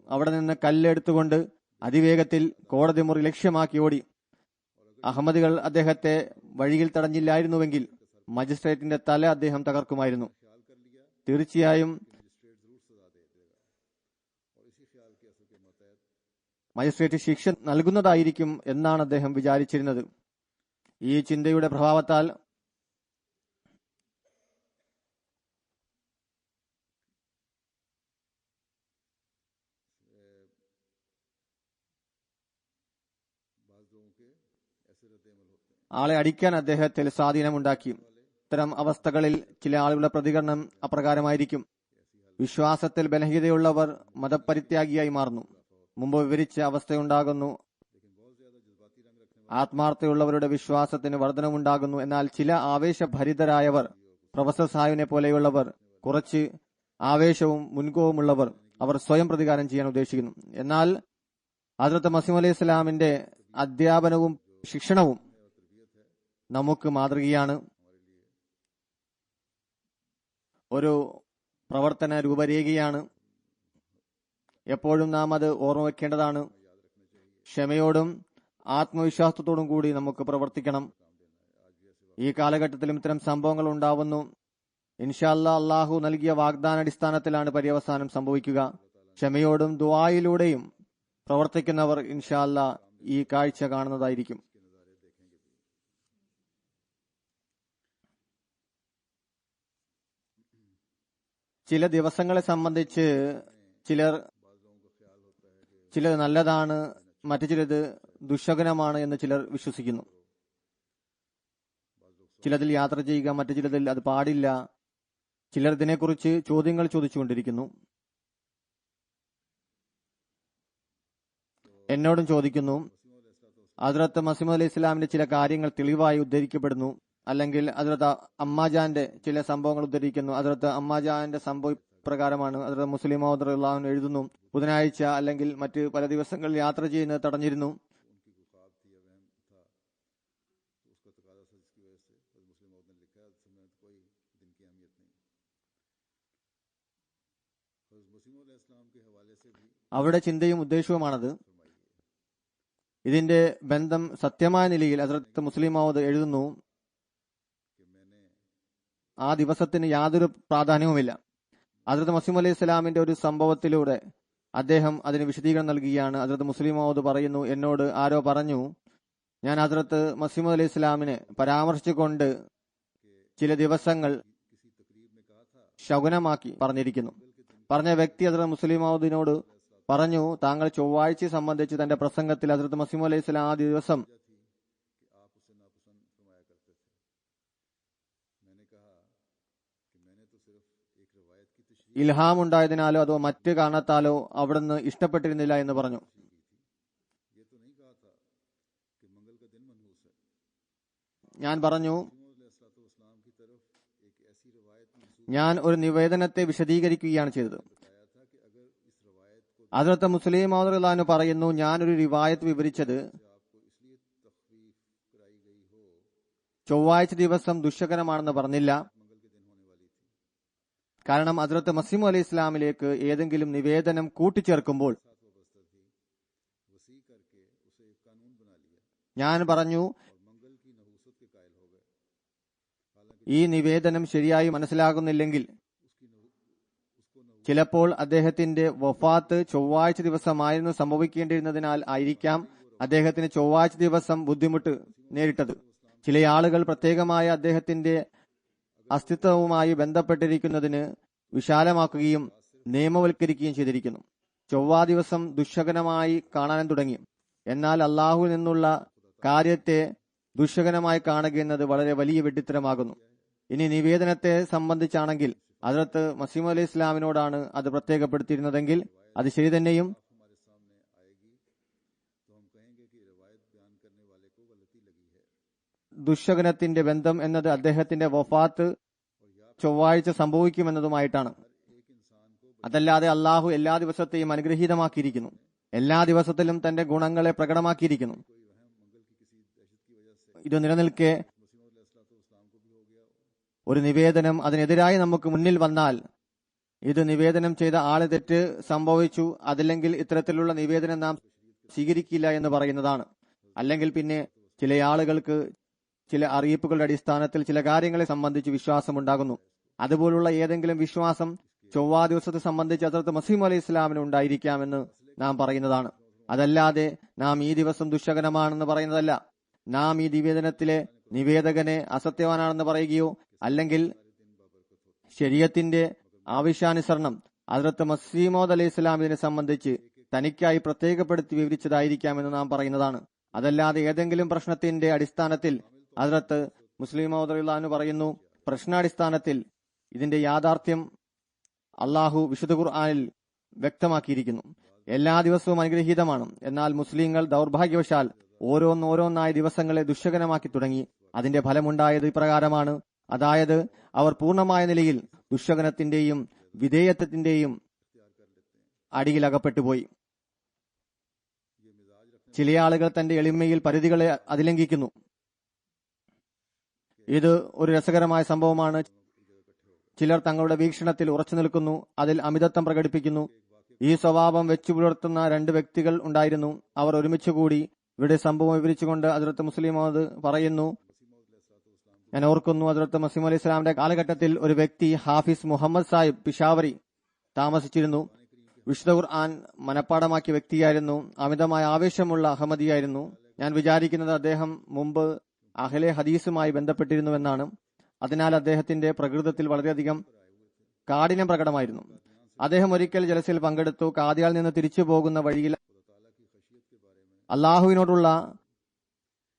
അവിടെ നിന്ന് കല്ലെടുത്തുകൊണ്ട് അതിവേഗത്തിൽ കോടതി മുറി ലക്ഷ്യമാക്കി ഓടി. അഹമ്മദികൾ അദ്ദേഹത്തെ വഴിയിൽ തടഞ്ഞില്ലായിരുന്നുവെങ്കിൽ മജിസ്ട്രേറ്റിന്റെ തല അദ്ദേഹം തകർക്കുമായിരുന്നു. തീർച്ചയായും മജിസ്ട്രേറ്റ് ശിക്ഷ നൽകുന്നതായിരിക്കും എന്നാണ് അദ്ദേഹം വിചാരിച്ചിരുന്നത്. ഈ ചിന്തയുടെ പ്രഭാവത്താൽ ആളെ അടിക്കാൻ അദ്ദേഹത്തിൽ സ്വാധീനമുണ്ടാക്കി. ഇത്തരം അവസ്ഥകളിൽ ചില ആളുകളുടെ പ്രതികരണം അപ്രകാരമായിരിക്കും. വിശ്വാസത്തിൽ ബലഹീനതയുള്ളവർ മതപരിത്യാഗിയായി മാറുന്നു. മുമ്പ് വിവരിച്ച അവസ്ഥയുണ്ടാകുന്നു. ആത്മാർത്ഥതയുള്ളവരുടെ വിശ്വാസത്തിന് വർധനമുണ്ടാകുന്നു. എന്നാൽ ചില ആവേശഭരിതരായവർ, പ്രൊഫസർ സാഹിബിനെ പോലെയുള്ളവർ, കുറച്ച് ആവേശവും മുൻകോവുമുള്ളവർ, അവർ സ്വയം പ്രതികാരം ചെയ്യാൻ ഉദ്ദേശിക്കുന്നു. എന്നാൽ ഹസ്രത്ത് മസീഹ് അലൈഹി ഇസ്ലാമിന്റെ അധ്യാപനവും ശിക്ഷണവും നമുക്ക് മാതൃകയാണ്. ഒരു പ്രവർത്തന രൂപരേഖയാണ്. എപ്പോഴും നാം അത് ഓർമ്മ വെക്കേണ്ടതാണ്. ക്ഷമയോടും ആത്മവിശ്വാസത്തോടും കൂടി നമുക്ക് പ്രവർത്തിക്കണം. ഈ കാലഘട്ടത്തിലും ഇത്തരം സംഭവങ്ങൾ ഉണ്ടാവുന്നു. ഇൻഷാ അല്ലാഹ് അള്ളാഹു നൽകിയ വാഗ്ദാനാടിസ്ഥാനത്തിലാണ് പര്യവസാനം സംഭവിക്കുക. ക്ഷമയോടും ദുആയിലൂടെയും പ്രവർത്തിക്കുന്നവർ ഇൻഷാ അല്ലാഹ് ഈ കാഴ്ച കാണുന്നതായിരിക്കും. ചില ദിവസങ്ങളെ സംബന്ധിച്ച് ചിലത് നല്ലതാണ്, മറ്റു ചിലത് ദുശകനമാണ് എന്ന് ചിലർ വിശ്വസിക്കുന്നു. ചിലതിൽ യാത്ര ചെയ്യുക, മറ്റു ചിലതിൽ അത് പാടില്ല. ചിലർ ഇതിനെക്കുറിച്ച് ചോദ്യങ്ങൾ ചോദിച്ചുകൊണ്ടിരിക്കുന്നു. എന്നോടും ചോദിക്കുന്നു, ഹസ്രത്ത് മസീഹ് അലൈഹി ഇസ്ലാമിന്റെ ചില കാര്യങ്ങൾ തെളിവായി ഉദ്ധരിക്കപ്പെടുന്നു, അല്ലെങ്കിൽ ഹസ്രത്ത് അമ്മാജാന്റെ ചില സംഭവങ്ങൾ ഉദ്ധരിക്കുന്നു. ഹസ്രത്ത് അമ്മാജാന്റെ സംഭവ പ്രകാരമാണ്. ഹസ്രത്ത് മുസ്ലിം മൗദ് റളിയല്ലാഹു അൻഹു എഴുതുന്നു, ബുധനാഴ്ച അല്ലെങ്കിൽ മറ്റ് പല ദിവസങ്ങളിൽ യാത്ര ചെയ്യുന്നത് തടഞ്ഞിരുന്നു. അവരുടെ ചിന്തയും ഉദ്ദേശവുമാണത്. ഇതിന്റെ ബന്ധം സത്യമായ നിലയിൽ ഹസ്രത്ത് മുസ്ലിം മൗദ് എഴുതുന്നു, ആ ദിവസത്തിന് യാതൊരു പ്രാധാന്യവുമില്ല. ഹസ്രത്ത് മസീഹ് അലൈഹി ഇസ്ലാമിന്റെ ഒരു സംഭവത്തിലൂടെ അദ്ദേഹം അതിന് വിശദീകരണം നൽകുകയാണ്. ഹസ്രത്ത് മുസ്ലിം മൗദ് പറയുന്നു, എന്നോട് ആരോ പറഞ്ഞു, ഞാൻ ഹസ്രത്ത് മസീഹ് അലൈഹി ഇസ്ലാമിനെ പരാമർശിച്ചുകൊണ്ട് ചില ദിവസങ്ങൾ ശകുനമാക്കി പറഞ്ഞിരിക്കുന്നു. പറഞ്ഞ വ്യക്തി ഹസ്രത്ത് മുസ്ലിം മൗദിനോട് പറഞ്ഞു, താങ്കൾ ചൊവ്വാഴ്ചയെ സംബന്ധിച്ച് തന്റെ പ്രസംഗത്തിൽ ഹസ്രത്ത് മസീഹ് അലൈഹി സ്വലാം ആ ദിവസം ഇൽഹാം ഉണ്ടായതിനാലോ അതോ മറ്റ് കാരണത്താലോ അവിടുന്ന് ഇഷ്ടപ്പെട്ടിരുന്നില്ല എന്ന് പറഞ്ഞു. ഞാൻ പറഞ്ഞു, ഞാൻ ഒരു നിവേദനത്തെ വിശദീകരിക്കുകയാണ് ചെയ്തത്. ഹസ്രത്ത് മുസ്ലിം മൗദ് റളിയല്ലാഹു പറയുന്നു, ഞാനൊരു റിവായത്ത് വിവരിച്ചത് ചൊവ്വാഴ്ച ദിവസം ദുഷ്കരമാണെന്ന് പറഞ്ഞില്ല. കാരണം ഹസ്രത്ത് മസീഹ് അലൈഹി ഇസ്ലാമിലേക്ക് ഏതെങ്കിലും നിവേദനം കൂട്ടിച്ചേർക്കുമ്പോൾ ഞാൻ പറഞ്ഞു, ഈ നിവേദനം ശരിയായി മനസ്സിലാകുന്നില്ലെങ്കിൽ ചിലപ്പോൾ അദ്ദേഹത്തിന്റെ വഫാത്ത് ചൊവ്വാഴ്ച ദിവസമായിരുന്നു സംഭവിക്കേണ്ടിയിരുന്നതിനാൽ ആയിരിക്കാം അദ്ദേഹത്തിന് ചൊവ്വാഴ്ച ദിവസം ബുദ്ധിമുട്ട് നേരിട്ടത്. ചില ആളുകൾ പ്രത്യേകമായ അദ്ദേഹത്തിന്റെ അസ്തിത്വവുമായി ബന്ധപ്പെട്ടിരിക്കുന്നതിന് വിശാലമാക്കുകയും നിയമവൽക്കരിക്കുകയും ചെയ്തിരിക്കുന്നു. ചൊവ്വാ ദിവസം ദുശകനമായി കാണാനും തുടങ്ങി. എന്നാൽ അള്ളാഹുവിൽ നിന്നുള്ള കാര്യത്തെ ദുശകനമായി കാണുക എന്നത് വളരെ വലിയ വെട്ടിത്തരമാകുന്നു. ഇനി നിവേദനത്തെ സംബന്ധിച്ചാണെങ്കിൽ ഹസ്രത്ത് മസീഹ് അലൈഹി ഇസ്ലാമിനോടാണ് അത് പ്രത്യേകപ്പെടുത്തിയിരുന്നതെങ്കിൽ അത് ശരി തന്നെയും ദുശകനത്തിന്റെ ബന്ധം എന്നത് അദ്ദേഹത്തിന്റെ വഫാത്ത് ചൊവ്വാഴ്ച സംഭവിക്കുമെന്നതുമായിട്ടാണ്. അതല്ലാതെ അള്ളാഹു എല്ലാ ദിവസത്തെയും അനുഗ്രഹീതമാക്കിയിരിക്കുന്നു, എല്ലാ ദിവസത്തിലും തന്റെ ഗുണങ്ങളെ പ്രകടമാക്കിയിരിക്കുന്നു. ഇത് നിലനിൽക്കെ ഒരു നിവേദനം അതിനെതിരായി നമുക്ക് മുന്നിൽ വന്നാൽ ഇത് നിവേദനം ചെയ്ത ആള് തെറ്റ് സംഭവിച്ചു, അതല്ലെങ്കിൽ ഇത്തരത്തിലുള്ള നിവേദനം നാം സ്വീകരിക്കില്ല എന്ന് പറയുന്നതാണ്. അല്ലെങ്കിൽ പിന്നെ ചില ആളുകൾക്ക് ചില അറിയിപ്പുകളുടെ അടിസ്ഥാനത്തിൽ ചില കാര്യങ്ങളെ സംബന്ധിച്ച് വിശ്വാസമുണ്ടാകുന്നു. അതുപോലുള്ള ഏതെങ്കിലും വിശ്വാസം ചൊവ്വാ ദിവസത്തെ സംബന്ധിച്ച് ഹസ്രത്ത് മസീഹ് അലൈഹി ഇസ്ലാമിന് ഉണ്ടായിരിക്കാമെന്ന് നാം പറയുന്നതാണ്. അതല്ലാതെ നാം ഈ ദിവസം ദുശകനമാണെന്ന് പറയുന്നതല്ല. നാം ഈ നിവേദനത്തിലെ നിവേദകനെ അസത്യവാനാണെന്ന് പറയുകയോ അല്ലെങ്കിൽ ശരീഅത്തിന്റെ ആവശ്യാനുസരണം ഹസ്രത്ത് മസീഹ് മൗഊദ് അലൈഹി ഇസ്ലാം ഇതിനെ സംബന്ധിച്ച് തനിക്കായി പ്രത്യേകപ്പെടുത്തി വിവരിച്ചതായിരിക്കാമെന്ന് നാം പറയുന്നതാണ്. അതല്ലാതെ ഏതെങ്കിലും പ്രശ്നത്തിന്റെ അടിസ്ഥാനത്തിൽ ഹസ്രത്ത് മുസ്ലിം മൗഊദ് റളിയല്ലാഹു അൻഹു പറയുന്നു, പ്രശ്നാടിസ്ഥാനത്തിൽ ഇതിന്റെ യാഥാർത്ഥ്യം അള്ളാഹു വിശുദ്ധ ഖുർആനിൽ വ്യക്തമാക്കിയിരിക്കുന്നു. എല്ലാ ദിവസവും അനുഗ്രഹീതമാണ്. എന്നാൽ മുസ്ലിങ്ങൾ ദൗർഭാഗ്യവശാൽ ഓരോന്നോരോന്നായ ദിവസങ്ങളെ ദുശകനമാക്കി തുടങ്ങി. അതിന്റെ ഫലമുണ്ടായത് ഇപ്രകാരമാണ്. അതായത് അവർ പൂർണ്ണമായ നിലയിൽ ദുശകനത്തിന്റെയും വിധേയത്വത്തിന്റെയും അടിയിൽ അകപ്പെട്ടുപോയി. ചില ആളുകൾ തന്റെ എളിമയിൽ പരിധികളെ അതിലംഘിക്കുന്നു. ഇത് ഒരു രസകരമായ സംഭവമാണ്. ചിലർ തങ്ങളുടെ വീക്ഷണത്തിൽ ഉറച്ചു നിൽക്കുന്നു, അതിൽ അമിതത്വം പ്രകടിപ്പിക്കുന്നു. ഈ സ്വഭാവം വെച്ചു പുലർത്തുന്ന രണ്ട് വ്യക്തികൾ ഉണ്ടായിരുന്നു. അവർ ഒരുമിച്ചുകൂടി ഇവിടെ സംഭവം വിവരിച്ചുകൊണ്ട് ഹസ്രത്ത് മുസ്ലിം മൗഊദ് പറയുന്നു, ഞാൻ ഓർക്കുന്നു, ഹസ്രത്ത് മസീഹ് അലൈഹി ഇസ്ലാമിന്റെ കാലഘട്ടത്തിൽ ഒരു വ്യക്തി ഹാഫിസ് മുഹമ്മദ് സാഹിബ് പിഷാവറി താമസിച്ചിരുന്നു. വിശുദ്ധ ഖുർആൻ മനപ്പാടമാക്കിയ വ്യക്തിയായിരുന്നു. അമിതമായ ആവേശമുള്ള അഹമ്മദിയായിരുന്നു. ഞാൻ വിചാരിക്കുന്നത് അദ്ദേഹം മുമ്പ് അഹ്ലെ ഹദീസുമായി ബന്ധപ്പെട്ടിരുന്നുവെന്നാണ്. അതിനാൽ അദ്ദേഹത്തിന്റെ പ്രകൃതത്തിൽ വളരെയധികം കാഠിന്യം പ്രകടമായിരുന്നു. അദ്ദേഹം ഒരിക്കൽ ജലസയിൽ പങ്കെടുത്തു. കാദിയാൽ നിന്ന് തിരിച്ചു പോകുന്ന വഴിയിൽ അള്ളാഹുവിനോടുള്ള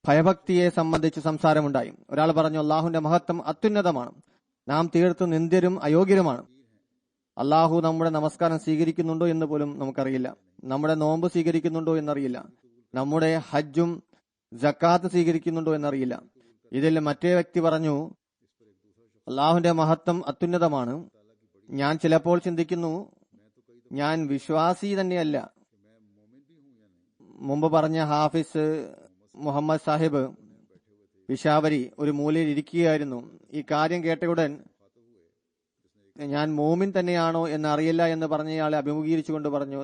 ഭയഭക്തിയെ സംബന്ധിച്ച് സംസാരമുണ്ടായി. ഒരാൾ പറഞ്ഞു, അള്ളാഹുവിന്റെ മഹത്വം അത്യുന്നതമാണ്, നാം തീർത്തും നിന്ദ്യരും അയോഗ്യരുമാണ്. അള്ളാഹു നമ്മുടെ നമസ്കാരം സ്വീകരിക്കുന്നുണ്ടോ എന്ന് പോലും നമുക്കറിയില്ല, നമ്മുടെ നോമ്പ് സ്വീകരിക്കുന്നുണ്ടോ എന്നറിയില്ല, നമ്മുടെ ഹജ്ജും ജക്കാത്ത് സ്വീകരിക്കുന്നുണ്ടോ എന്നറിയില്ല. ഇതിൽ മറ്റേ വ്യക്തി പറഞ്ഞു, അള്ളാഹുവിന്റെ മഹത്വം അത്യുന്നതമാണ്. ഞാൻ ചിലപ്പോൾ ചിന്തിക്കുന്നു, ഞാൻ വിശ്വാസി തന്നെയല്ല. മുമ്പ് പറഞ്ഞ ഹാഫിസ് മുഹമ്മദ് സാഹിബ് പിഷാവരി ഒരു മൂലയിൽ ഇരിക്കുകയായിരുന്നു. ഈ കാര്യം കേട്ടയുടൻ ഞാൻ മോമിൻ തന്നെയാണോ എന്ന് അറിയില്ല എന്ന് പറഞ്ഞയാളെ അഭിമുഖീകരിച്ചുകൊണ്ട് പറഞ്ഞു,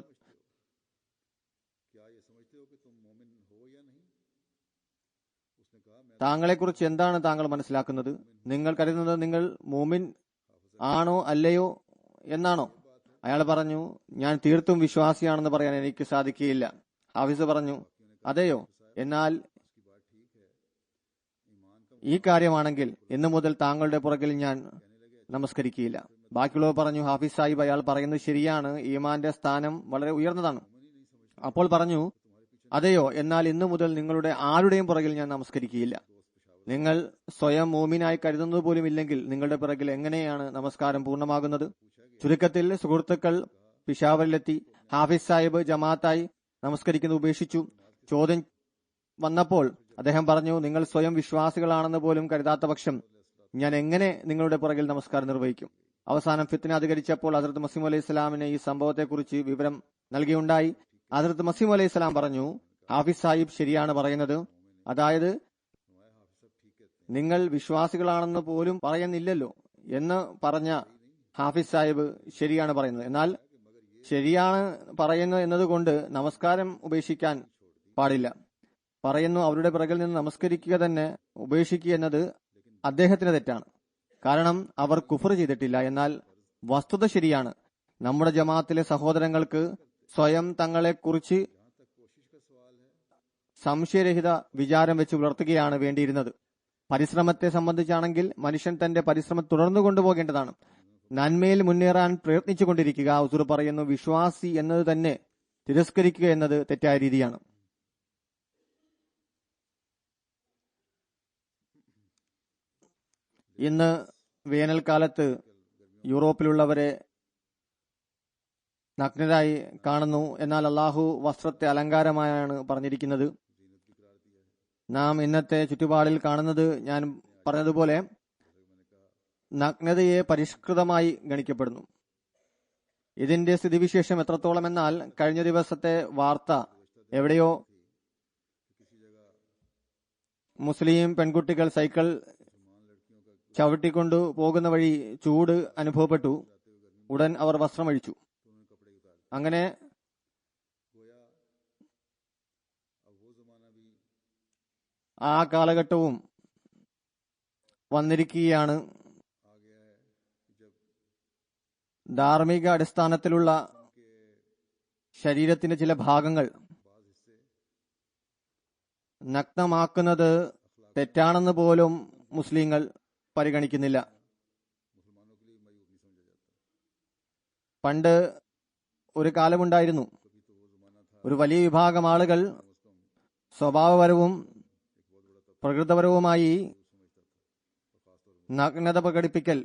താങ്കളെക്കുറിച്ച് എന്താണ് താങ്കൾ മനസ്സിലാക്കുന്നത്? നിങ്ങൾ കരുതുന്നത് നിങ്ങൾ മോമിൻ ആണോ അല്ലയോ എന്നാണോ? അയാൾ പറഞ്ഞു, ഞാൻ തീർത്തും വിശ്വാസിയാണെന്ന് പറയാൻ എനിക്ക് സാധിക്കുകയില്ല. ഹാഫിസ് പറഞ്ഞു, അതെയോ, എന്നാൽ ഈ കാര്യമാണെങ്കിൽ ഇന്നു മുതൽ താങ്കളുടെ പുറകിൽ ഞാൻ നമസ്കരിക്കുകയില്ല. ബാക്കിയുള്ളവർ പറഞ്ഞു, ഹാഫിസ് സാഹിബ്, അയാൾ പറയുന്നത് ശരിയാണ്, ഈമാന്റെ സ്ഥാനം വളരെ ഉയർന്നതാണ്. അപ്പോൾ പറഞ്ഞു, അതെയോ, എന്നാൽ ഇന്നു മുതൽ നിങ്ങളുടെ ആരുടെയും പുറകിൽ ഞാൻ നമസ്കരിക്കുകയില്ല. നിങ്ങൾ സ്വയം മോമിനായി കരുതുന്നത് പോലും ഇല്ലെങ്കിൽ നിങ്ങളുടെ പിറകിൽ എങ്ങനെയാണ് നമസ്കാരം പൂർണ്ണമാകുന്നത്? ചുരുക്കത്തിൽ സുഹൃത്തുക്കൾ പിഷാവറിലെത്തി. ഹാഫിസ് സാഹിബ് ജമാഅത്തായി നമസ്കരിക്കുന്നത് ഉപേക്ഷിച്ചു. ചോദ്യം വന്നപ്പോൾ അദ്ദേഹം പറഞ്ഞു, നിങ്ങൾ സ്വയം വിശ്വാസികളാണെന്ന് പോലും കരുതാത്ത പക്ഷം ഞാൻ എങ്ങനെ നിങ്ങളുടെ പുറകിൽ നമസ്കാരം നിർവഹിക്കും? അവസാനം ഫിത്ന അധികരിച്ചപ്പോൾ ഹസ്രത്ത് മസീഹ് അലൈഹി സ്വലാമിനെ ഈ സംഭവത്തെക്കുറിച്ച് വിവരം നൽകിയുണ്ടായി. ഹസ്രത്ത് മസീഹ് അലൈഹി സ്വലാം പറഞ്ഞു, ഹാഫിസ് സാഹിബ് ശരിയാണ് പറയുന്നത്. അതായത് നിങ്ങൾ വിശ്വാസികളാണെന്ന് പോലും പറയുന്നില്ലല്ലോ എന്ന് പറഞ്ഞ ഹാഫിസ് സാഹിബ് ശരിയാണ് പറയുന്നത്. എന്നാൽ ശരിയാണ് പറയുന്നത് എന്നതുകൊണ്ട് നമസ്കാരം ഉപേക്ഷിക്കാൻ പാടില്ല. പറയുന്നു, അവരുടെ പിറകിൽ നിന്ന് നമസ്കരിക്കുക തന്നെ ഉപേക്ഷിക്കുക എന്നത് അദ്ദേഹത്തിന് തെറ്റാണ്. കാരണം അവർ കുഫർ ചെയ്തിട്ടില്ല. എന്നാൽ വസ്തുത ശരിയാണ്. നമ്മുടെ ജമാഅത്തിലെ സഹോദരങ്ങൾക്ക് സ്വയം തങ്ങളെക്കുറിച്ച് സംശയരഹിത വിചാരം വെച്ച് പുലർത്തുകയാണ് വേണ്ടിയിരുന്നത്. പരിശ്രമത്തെ സംബന്ധിച്ചാണെങ്കിൽ മനുഷ്യൻ തന്റെ പരിശ്രമം തുടർന്നു കൊണ്ടുപോകേണ്ടതാണ്. നന്മയിൽ മുന്നേറാൻ പ്രയത്നിച്ചുകൊണ്ടിരിക്കുക. ഹുസൂർ പറയുന്നു, വിശ്വാസി എന്നത് തന്നെ തിരസ്കരിക്കുക എന്നത് തെറ്റായ രീതിയാണ്. ഇന്ന് വേനൽക്കാലത്ത് യൂറോപ്പിലുള്ളവരെ നഗ്നരായി കാണുന്നു. എന്നാൽ അള്ളാഹു വസ്ത്രത്തെ അലങ്കാരമായാണ് പറഞ്ഞിരിക്കുന്നത്. നാം ഇന്നത്തെ ചുറ്റുപാടിൽ കാണുന്നത്, ഞാൻ പറഞ്ഞതുപോലെ, നഗ്നതയെ പരിഷ്കൃതമായി ഗണിക്കപ്പെടുന്നു. ഇതിന്റെ സ്ഥിതിവിശേഷം എത്രത്തോളം എന്നാൽ, കഴിഞ്ഞ ദിവസത്തെ വാർത്ത എവിടെയോ മുസ്ലിം പെൺകുട്ടികൾ സൈക്കിൾ ചവിട്ടിക്കൊണ്ടു പോകുന്ന വഴി ചൂട് അനുഭവപ്പെട്ടു. ഉടൻ അവർ വസ്ത്രമഴിച്ചു. അങ്ങനെ ആ കാലഘട്ടവും വന്നിരിക്കുകയാണ്. ധാർമ്മിക അടിസ്ഥാനത്തിലുള്ള ശരീരത്തിന്റെ ചില ഭാഗങ്ങൾ നഗ്നമാക്കുന്നത് തെറ്റാണെന്ന് പോലും മുസ്ലിങ്ങൾ പരിഗണിക്കുന്നില്ല. പണ്ട് ഒരു കാലമുണ്ടായിരുന്നു, ഒരു വലിയ വിഭാഗം ആളുകൾ സ്വഭാവപരവും പ്രകൃതപരവുമായി നഗ്നത പ്രകടിപ്പിക്കൽ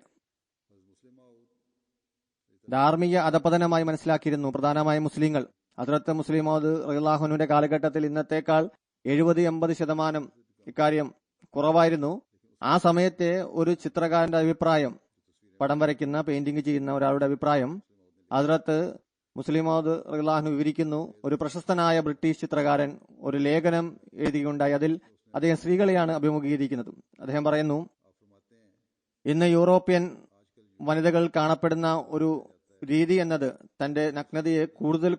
ധാർമ്മിക അധപതനമായി മനസ്സിലാക്കിയിരുന്നു. പ്രധാനമായും മുസ്ലിങ്ങൾ. ഹദ്റത്ത് മുസ്ലിം മൗദ് റളിയല്ലാഹു അൻഹുവിന്റെ കാലഘട്ടത്തിൽ ഇന്നത്തേക്കാൾ 70-80% ഇക്കാര്യം കുറവായിരുന്നു. ആ സമയത്തെ ഒരു ചിത്രകാരന്റെ അഭിപ്രായം, പടം വരയ്ക്കുന്ന പെയിന്റിംഗ് ചെയ്യുന്ന ഒരാളുടെ അഭിപ്രായം ഹദ്റത്ത് മുസ്ലിം മൗദ് റളിയല്ലാഹു അൻഹു വിവരിക്കുന്നു. ഒരു പ്രശസ്തനായ ബ്രിട്ടീഷ് ചിത്രകാരൻ ഒരു ലേഖനം എഴുതിയുണ്ടായി. അതിൽ അദ്ദേഹം സ്ത്രീകളെയാണ് അഭിമുഖീകരിക്കുന്നത്. അദ്ദേഹം പറയുന്നു, ഇന്ന് യൂറോപ്യൻ വനിതകൾ കാണപ്പെടുന്ന ഒരു രീതി എന്നത് തന്റെ നഗ്നതയെ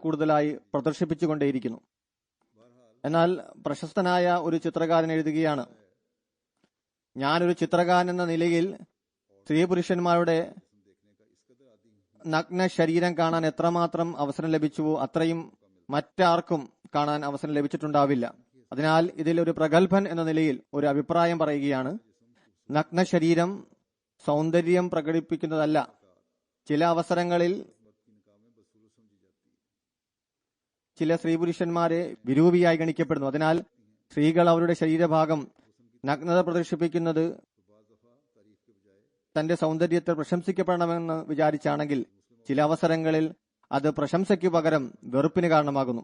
കൂടുതലായി പ്രദർശിപ്പിച്ചുകൊണ്ടേയിരിക്കുന്നു. എന്നാൽ പ്രശസ്തനായ ഒരു ചിത്രകാരൻ എഴുതുകയാണ്, ഞാനൊരു ചിത്രകാരൻ എന്ന നിലയിൽ സ്ത്രീ പുരുഷന്മാരുടെ നഗ്ന ശരീരം കാണാൻ എത്രമാത്രം അവസരം ലഭിച്ചുവോ അത്രയും മറ്റാർക്കും കാണാൻ അവസരം ലഭിച്ചിട്ടുണ്ടാവില്ല. അതിനാൽ ഇതിൽ ഒരു പ്രഗത്ഭൻ എന്ന നിലയിൽ ഒരു അഭിപ്രായം പറയുകയാണ്, നഗ്ന ശരീരം സൗന്ദര്യം പ്രകടിപ്പിക്കുന്നതല്ല. ചില അവസരങ്ങളിൽ ചില സ്ത്രീ പുരുഷന്മാരെ വിരൂപിയായി ഗണിക്കപ്പെടുന്നു. അതിനാൽ സ്ത്രീകൾ അവരുടെ ശരീരഭാഗം നഗ്നത പ്രദർശിപ്പിക്കുന്നത് തന്റെ സൗന്ദര്യത്തെ പ്രശംസിക്കപ്പെടണമെന്ന് വിചാരിച്ചാണെങ്കിൽ ചില അവസരങ്ങളിൽ അത് പ്രശംസയ്ക്ക് പകരം വെറുപ്പിന് കാരണമാകുന്നു.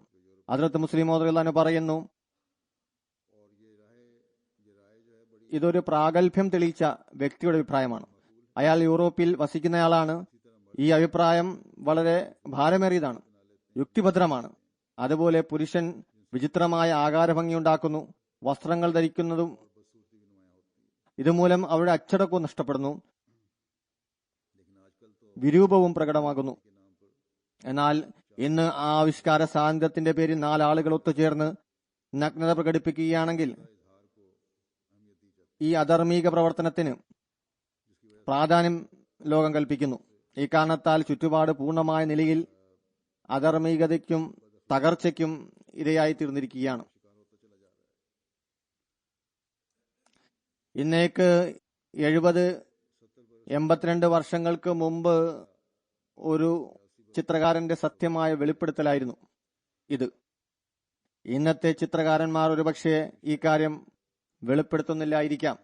ഹദ്റത്ത് മുസ്ലിം മൗദ് റളിയല്ലാഹു അൻഹു പറയുന്നു, ഇതൊരു പ്രാഗൽഭ്യം തെളിയിച്ച വ്യക്തിയുടെ അഭിപ്രായമാണ്. അയാൾ യൂറോപ്പിൽ വസിക്കുന്നയാളാണ്. ഈ അഭിപ്രായം വളരെ ഭാരമേറിയതാണ്, യുക്തിഭദ്രമാണ്. അതുപോലെ പുരുഷൻ വിചിത്രമായ ആകാരഭംഗിയുണ്ടാക്കുന്നു. വസ്ത്രങ്ങൾ ധരിക്കുന്നതും ഇതുമൂലം അവരുടെ അച്ചടക്കവും നഷ്ടപ്പെടുന്നു, വിരൂപവും പ്രകടമാകുന്നു. എന്നാൽ ഇന്ന് ആ ആവിഷ്കാര സ്വാതന്ത്ര്യത്തിന്റെ പേരിൽ 4 ആളുകൾ ഒത്തുചേർന്ന് നഗ്നത പ്രകടിപ്പിക്കുകയാണെങ്കിൽ ഈ അധാർമിക പ്രവർത്തനത്തിന് പ്രാധാന്യം ലോകം കൽപ്പിക്കുന്നു. ഈ കാരണത്താൽ ചുറ്റുപാട് പൂർണ്ണമായ നിലയിൽ അധാർമികതയ്ക്കും തകർച്ചയ്ക്കും ഇരയായി തീർന്നിരിക്കുകയാണ്. ഇന്നേക്ക് 70-82 വർഷങ്ങൾക്ക് മുമ്പ് ഒരു ചിത്രകാരന്റെ സത്യമായ വെളിപ്പെടുത്തലായിരുന്നു ഇത്. ഇന്നത്തെ ചിത്രകാരന്മാർ ഒരുപക്ഷെ ഈ കാര്യം വെളിപ്പെടുത്തുന്നില്ലായിരിക്കാം.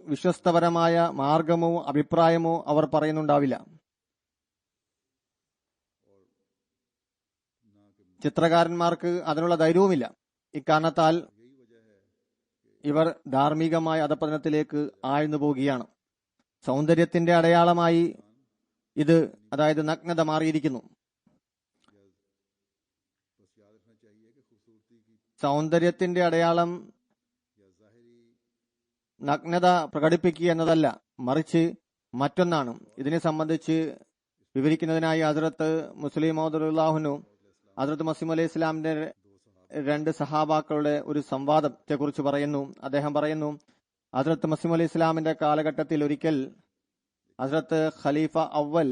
വിശ്വസ്തപരമായ മാർഗമോ അഭിപ്രായമോ അവർ പറയുന്നുണ്ടാവില്ല. ചിത്രകാരന്മാർക്ക് അതിനുള്ള ധൈര്യവുമില്ല. ഇക്കാരണത്താൽ ഇവർ ധാർമ്മികമായ അധപതനത്തിലേക്ക് ആഴ്ന്നു പോവുകയാണ്. സൗന്ദര്യത്തിന്റെ അടയാളമായി ഇത്, അതായത് നഗ്നത, മാറിയിരിക്കുന്നു. സൗന്ദര്യത്തിന്റെ അടയാളം നഗ്നത പ്രകടിപ്പിക്കുക എന്നതല്ല, മറിച്ച് മറ്റൊന്നാണ്. ഇതിനെ സംബന്ധിച്ച് വിവരിക്കുന്നതിനായി ഹസ്രത്ത് മുസ്ലിം മൗദുല്ലാഹുനു ഹസ്രത്ത് മസീഹ് അലൈഹി ഇസ്ലാമിന്റെ 2 സഹാബാക്കളുടെ ഒരു സംവാദത്തെക്കുറിച്ച് പറയുന്നു. അദ്ദേഹം പറയുന്നു, ഹസ്രത്ത് മസീഹ് അലൈഹി ഇസ്ലാമിന്റെ കാലഘട്ടത്തിൽ ഒരിക്കൽ ഹസ്രത്ത് ഖലീഫ അവൽ,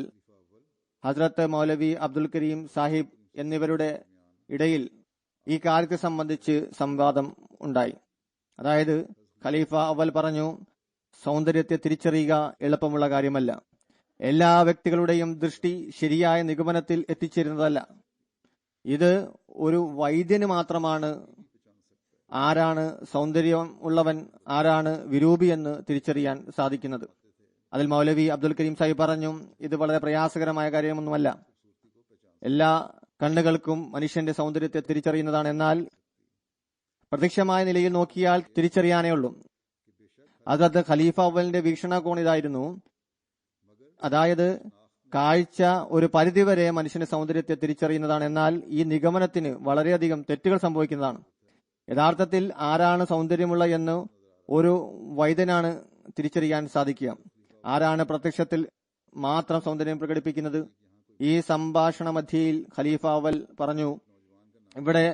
ഹസ്രത്ത് മൗലവി അബ്ദുൽ കരീം സാഹിബ് എന്നിവരുടെ ഇടയിൽ ഈ കാര്യത്തെ സംബന്ധിച്ച് സംവാദം ഉണ്ടായി. അതായത് ഖലീഫ അവൽ പറഞ്ഞു, സൗന്ദര്യത്തെ തിരിച്ചറിയുക എളുപ്പമുള്ള കാര്യമല്ല. എല്ലാ വ്യക്തികളുടെയും ദൃഷ്ടി ശരിയായ നിഗമനത്തിൽ എത്തിച്ചേരുന്നതല്ല. ഇത് ഒരു വൈദ്യന് മാത്രമാണ് ആരാണ് സൗന്ദര്യം ഉള്ളവൻ, ആരാണ് വിരൂപി എന്ന് തിരിച്ചറിയാൻ സാധിക്കുന്നത്. അതിൽ മൗലവി അബ്ദുൽ കരീം സാഹിബ് പറഞ്ഞു, ഇത് വളരെ പ്രയാസകരമായ കാര്യമൊന്നുമല്ല. എല്ലാ കണ്ണുകൾക്കും മനുഷ്യന്റെ സൗന്ദര്യത്തെ തിരിച്ചറിയുന്നതാണ്. എന്നാൽ പ്രത്യക്ഷമായ നിലയിൽ നോക്കിയാൽ തിരിച്ചറിയാനേ ഉള്ളൂ. അതത് ഖലീഫ അവലിന്റെ വീക്ഷണകോൺ ഇതായിരുന്നു. അതായത് കാഴ്ച ഒരു പരിധിവരെ മനുഷ്യന്റെ സൗന്ദര്യത്തെ തിരിച്ചറിയുന്നതാണ്. എന്നാൽ ഈ നിഗമനത്തിന് വളരെയധികം തെറ്റുകൾ സംഭവിക്കുന്നതാണ്. യഥാർത്ഥത്തിൽ ആരാണ് സൗന്ദര്യമുള്ള എന്ന് ഒരു വൈദ്യനാണ് തിരിച്ചറിയാൻ സാധിക്കുക. ആരാണ് പ്രത്യക്ഷത്തിൽ മാത്രം സൗന്ദര്യം പ്രകടിപ്പിക്കുന്നത്. ഈ സംഭാഷണ മധ്യയിൽ ഖലീഫ അവൽ പറഞ്ഞു, ഇവിടെ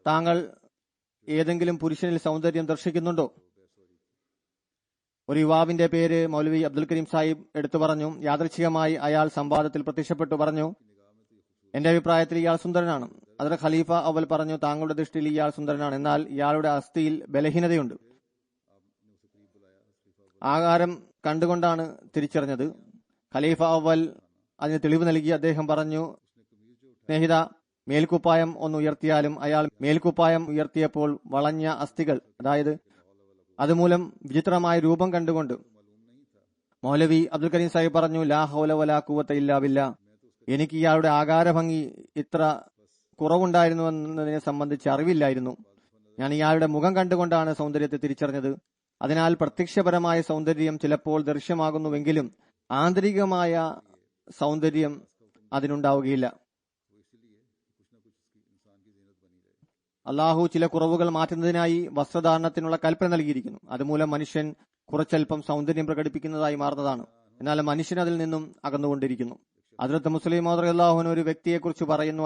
താങ്കൾ ഏതെങ്കിലും പുരുഷനിൽ സൗന്ദര്യം ദർശിക്കുന്നുണ്ടോ? ഒരു യുവാവിന്റെ പേര് മൗലവി അബ്ദുൽ കരീം സാഹിബ് എടുത്തു പറഞ്ഞു. യാദൃച്ഛികമായി അയാൾ സംവാദത്തിൽ പ്രത്യക്ഷപ്പെട്ടു പറഞ്ഞു, എന്റെ അഭിപ്രായത്തിൽ ഇയാൾ സുന്ദരനാണ്. അതിൽ ഖലീഫ അവൽ പറഞ്ഞു, താങ്കളുടെ ദൃഷ്ടിയിൽ ഇയാൾ സുന്ദരനാണ്, എന്നാൽ ഇയാളുടെ അസ്ഥിയിൽ ബലഹീനതയുണ്ട്. ആകാരം കണ്ടുകൊണ്ടാണ് തിരിച്ചറിഞ്ഞത്. ഖലീഫ അവൽ അതിന് തെളിവ് നൽകി. അദ്ദേഹം പറഞ്ഞു, സ്നേഹിത, മേൽക്കുപ്പായം ഒന്ന് ഉയർത്തിയാലും അയാൾ മേൽക്കുപ്പായം ഉയർത്തിയപ്പോൾ വളഞ്ഞ അസ്ഥികൾ, അതായത് അതുമൂലം വിചിത്രമായ രൂപം കണ്ടുകൊണ്ട് മൗലവി അബ്ദുൽ കരീം സാഹിബ് പറഞ്ഞു, ലാ ഹൗല വലാ ഖുവത ഇല്ലാ ബില്ലാ. എനിക്ക് ഇയാളുടെ ആകാരഭംഗി ഇത്ര കുറവുണ്ടായിരുന്നു എന്നതിനെ സംബന്ധിച്ച് അറിവില്ലായിരുന്നു. ഞാൻ ഇയാളുടെ മുഖം കണ്ടുകൊണ്ടാണ് സൗന്ദര്യത്തെ തിരിച്ചറിഞ്ഞത്. അതിനാൽ പ്രത്യക്ഷപരമായ സൗന്ദര്യം ചിലപ്പോൾ ദൃശ്യമാകുന്നുവെങ്കിലും ആന്തരികമായ സൗന്ദര്യം അതിനുണ്ടാവുകയില്ല. അള്ളാഹു ചില കുറവുകൾ മാറ്റുന്നതിനായി വസ്ത്രധാരണത്തിനുള്ള കൽപ്പന നൽകിയിരിക്കുന്നു. അതുമൂലം മനുഷ്യൻ കുറച്ചൽപ്പം സൗന്ദര്യം പ്രകടിപ്പിക്കുന്നതായി മാറുന്നതാണ്. എന്നാൽ മനുഷ്യൻ അതിൽ നിന്നും അകന്നുകൊണ്ടിരിക്കുന്നു. ഹദ്റത്ത് മുസ്ലിം മൗദ് റളിയല്ലാഹു ഒരു വ്യക്തിയെക്കുറിച്ച് പറയുന്നു,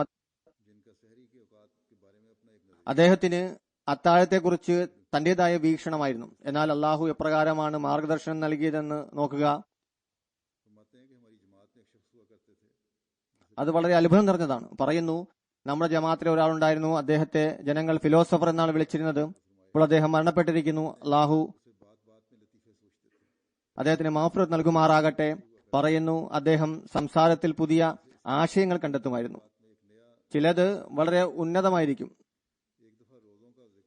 അദ്ദേഹത്തിന് അത്താഴത്തെക്കുറിച്ച് തന്റേതായ വീക്ഷണമായിരുന്നു. എന്നാൽ അള്ളാഹു എപ്രകാരമാണ് മാർഗദർശനം നൽകിയതെന്ന് നോക്കുക. അത് വളരെ അത്ഭുതം നിറഞ്ഞതാണ്. പറയുന്നു, നമ്മുടെ ജമാഅത്തിലെ ഒരാളുണ്ടായിരുന്നു. അദ്ദേഹത്തെ ജനങ്ങൾ ഫിലോസഫർ എന്നാണ് വിളിച്ചിരുന്നത്. ഇപ്പോൾ അദ്ദേഹം മരണപ്പെട്ടിരിക്കുന്നു. അള്ളാഹു അദ്ദേഹത്തിന് മഗ്ഫിറത്ത് നൽകുമാറാകട്ടെ. പറയുന്നു, അദ്ദേഹം സംസാരത്തിൽ പുതിയ ആശയങ്ങൾ കണ്ടെത്തുമായിരുന്നു. ചിലത് വളരെ ഉന്നതമായിരിക്കും.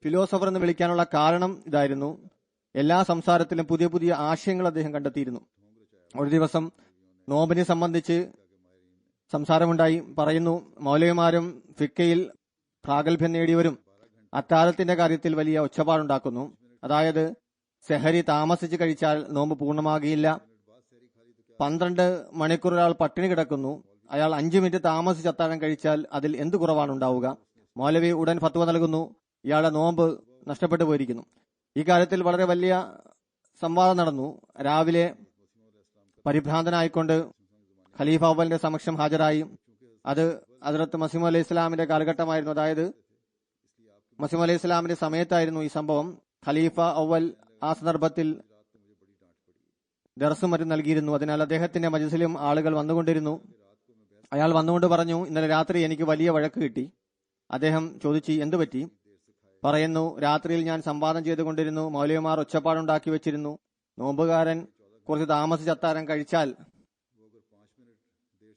ഫിലോസഫർ എന്ന് വിളിക്കാനുള്ള കാരണം ഇതായിരുന്നു. എല്ലാ സംസാരത്തിലും പുതിയ പുതിയ ആശയങ്ങൾ അദ്ദേഹം കണ്ടെത്തിയിരുന്നു. ഒരു ദിവസം നോമ്പിനെ സംബന്ധിച്ച് സംസാരമുണ്ടായി. പറയുന്നു, മൗലവിമാരും ഫിഖയിൽ പ്രാഗൽഭ്യം നേടിയവരും അത്താഴത്തിന്റെ കാര്യത്തിൽ വലിയ ഒച്ചപ്പാടുണ്ടാക്കുന്നു. അതായത് സെഹരി താമസിച്ച് കഴിച്ചാൽ നോമ്പ് പൂർണ്ണമാകില്ല. 12 മണിക്കൂർ ഒരാൾ പട്ടിണി കിടക്കുന്നു. അയാൾ 5 മിനിറ്റ് താമസിച്ച് അത്താഴം കഴിച്ചാൽ അതിൽ എന്ത് കുറവാണ് ഉണ്ടാവുക? മൗലവി ഉടൻ ഫത്വ നൽകുന്നു, ഇയാളുടെ നോമ്പ് നഷ്ടപ്പെട്ടു പോയിരിക്കുന്നു. ഈ കാര്യത്തിൽ വളരെ വലിയ സംവാദം നടന്നു. രാവിലെ പരിഭ്രാന്തനായിക്കൊണ്ട് ഖലീഫ അവലിന്റെ സമക്ഷം ഹാജരായി. അത് ഹദ്റത്ത് മസീഹ് അലൈഹി ഇസ്ലാമിന്റെ കാലഘട്ടമായിരുന്നു. അതായത് മസീഹ് അലൈഹി ഇസ്ലാമിന്റെ സമയത്തായിരുന്നു ഈ സംഭവം. ഖലീഫ അവൽ ആ സന്ദർഭത്തിൽ ദർസും മറ്റും നൽകിയിരുന്നു. അതിനാൽ അദ്ദേഹത്തിന്റെ മജ്‌ലിസിലും ആളുകൾ വന്നുകൊണ്ടിരുന്നു. അയാൾ വന്നുകൊണ്ട് പറഞ്ഞു, ഇന്നലെ രാത്രി എനിക്ക് വലിയ വഴക്ക് കിട്ടി. അദ്ദേഹം ചോദിച്ചു, എന്തു പറ്റി? പറയുന്നു, രാത്രിയിൽ ഞാൻ സംവാദം ചെയ്തുകൊണ്ടിരുന്നു. മൗലവിമാർ ഒച്ചപ്പാടുണ്ടാക്കി വെച്ചിരുന്നു. നോമ്പുകാരൻ കുറച്ച് താമസിച്ച് അത്താഴം കഴിച്ചാൽ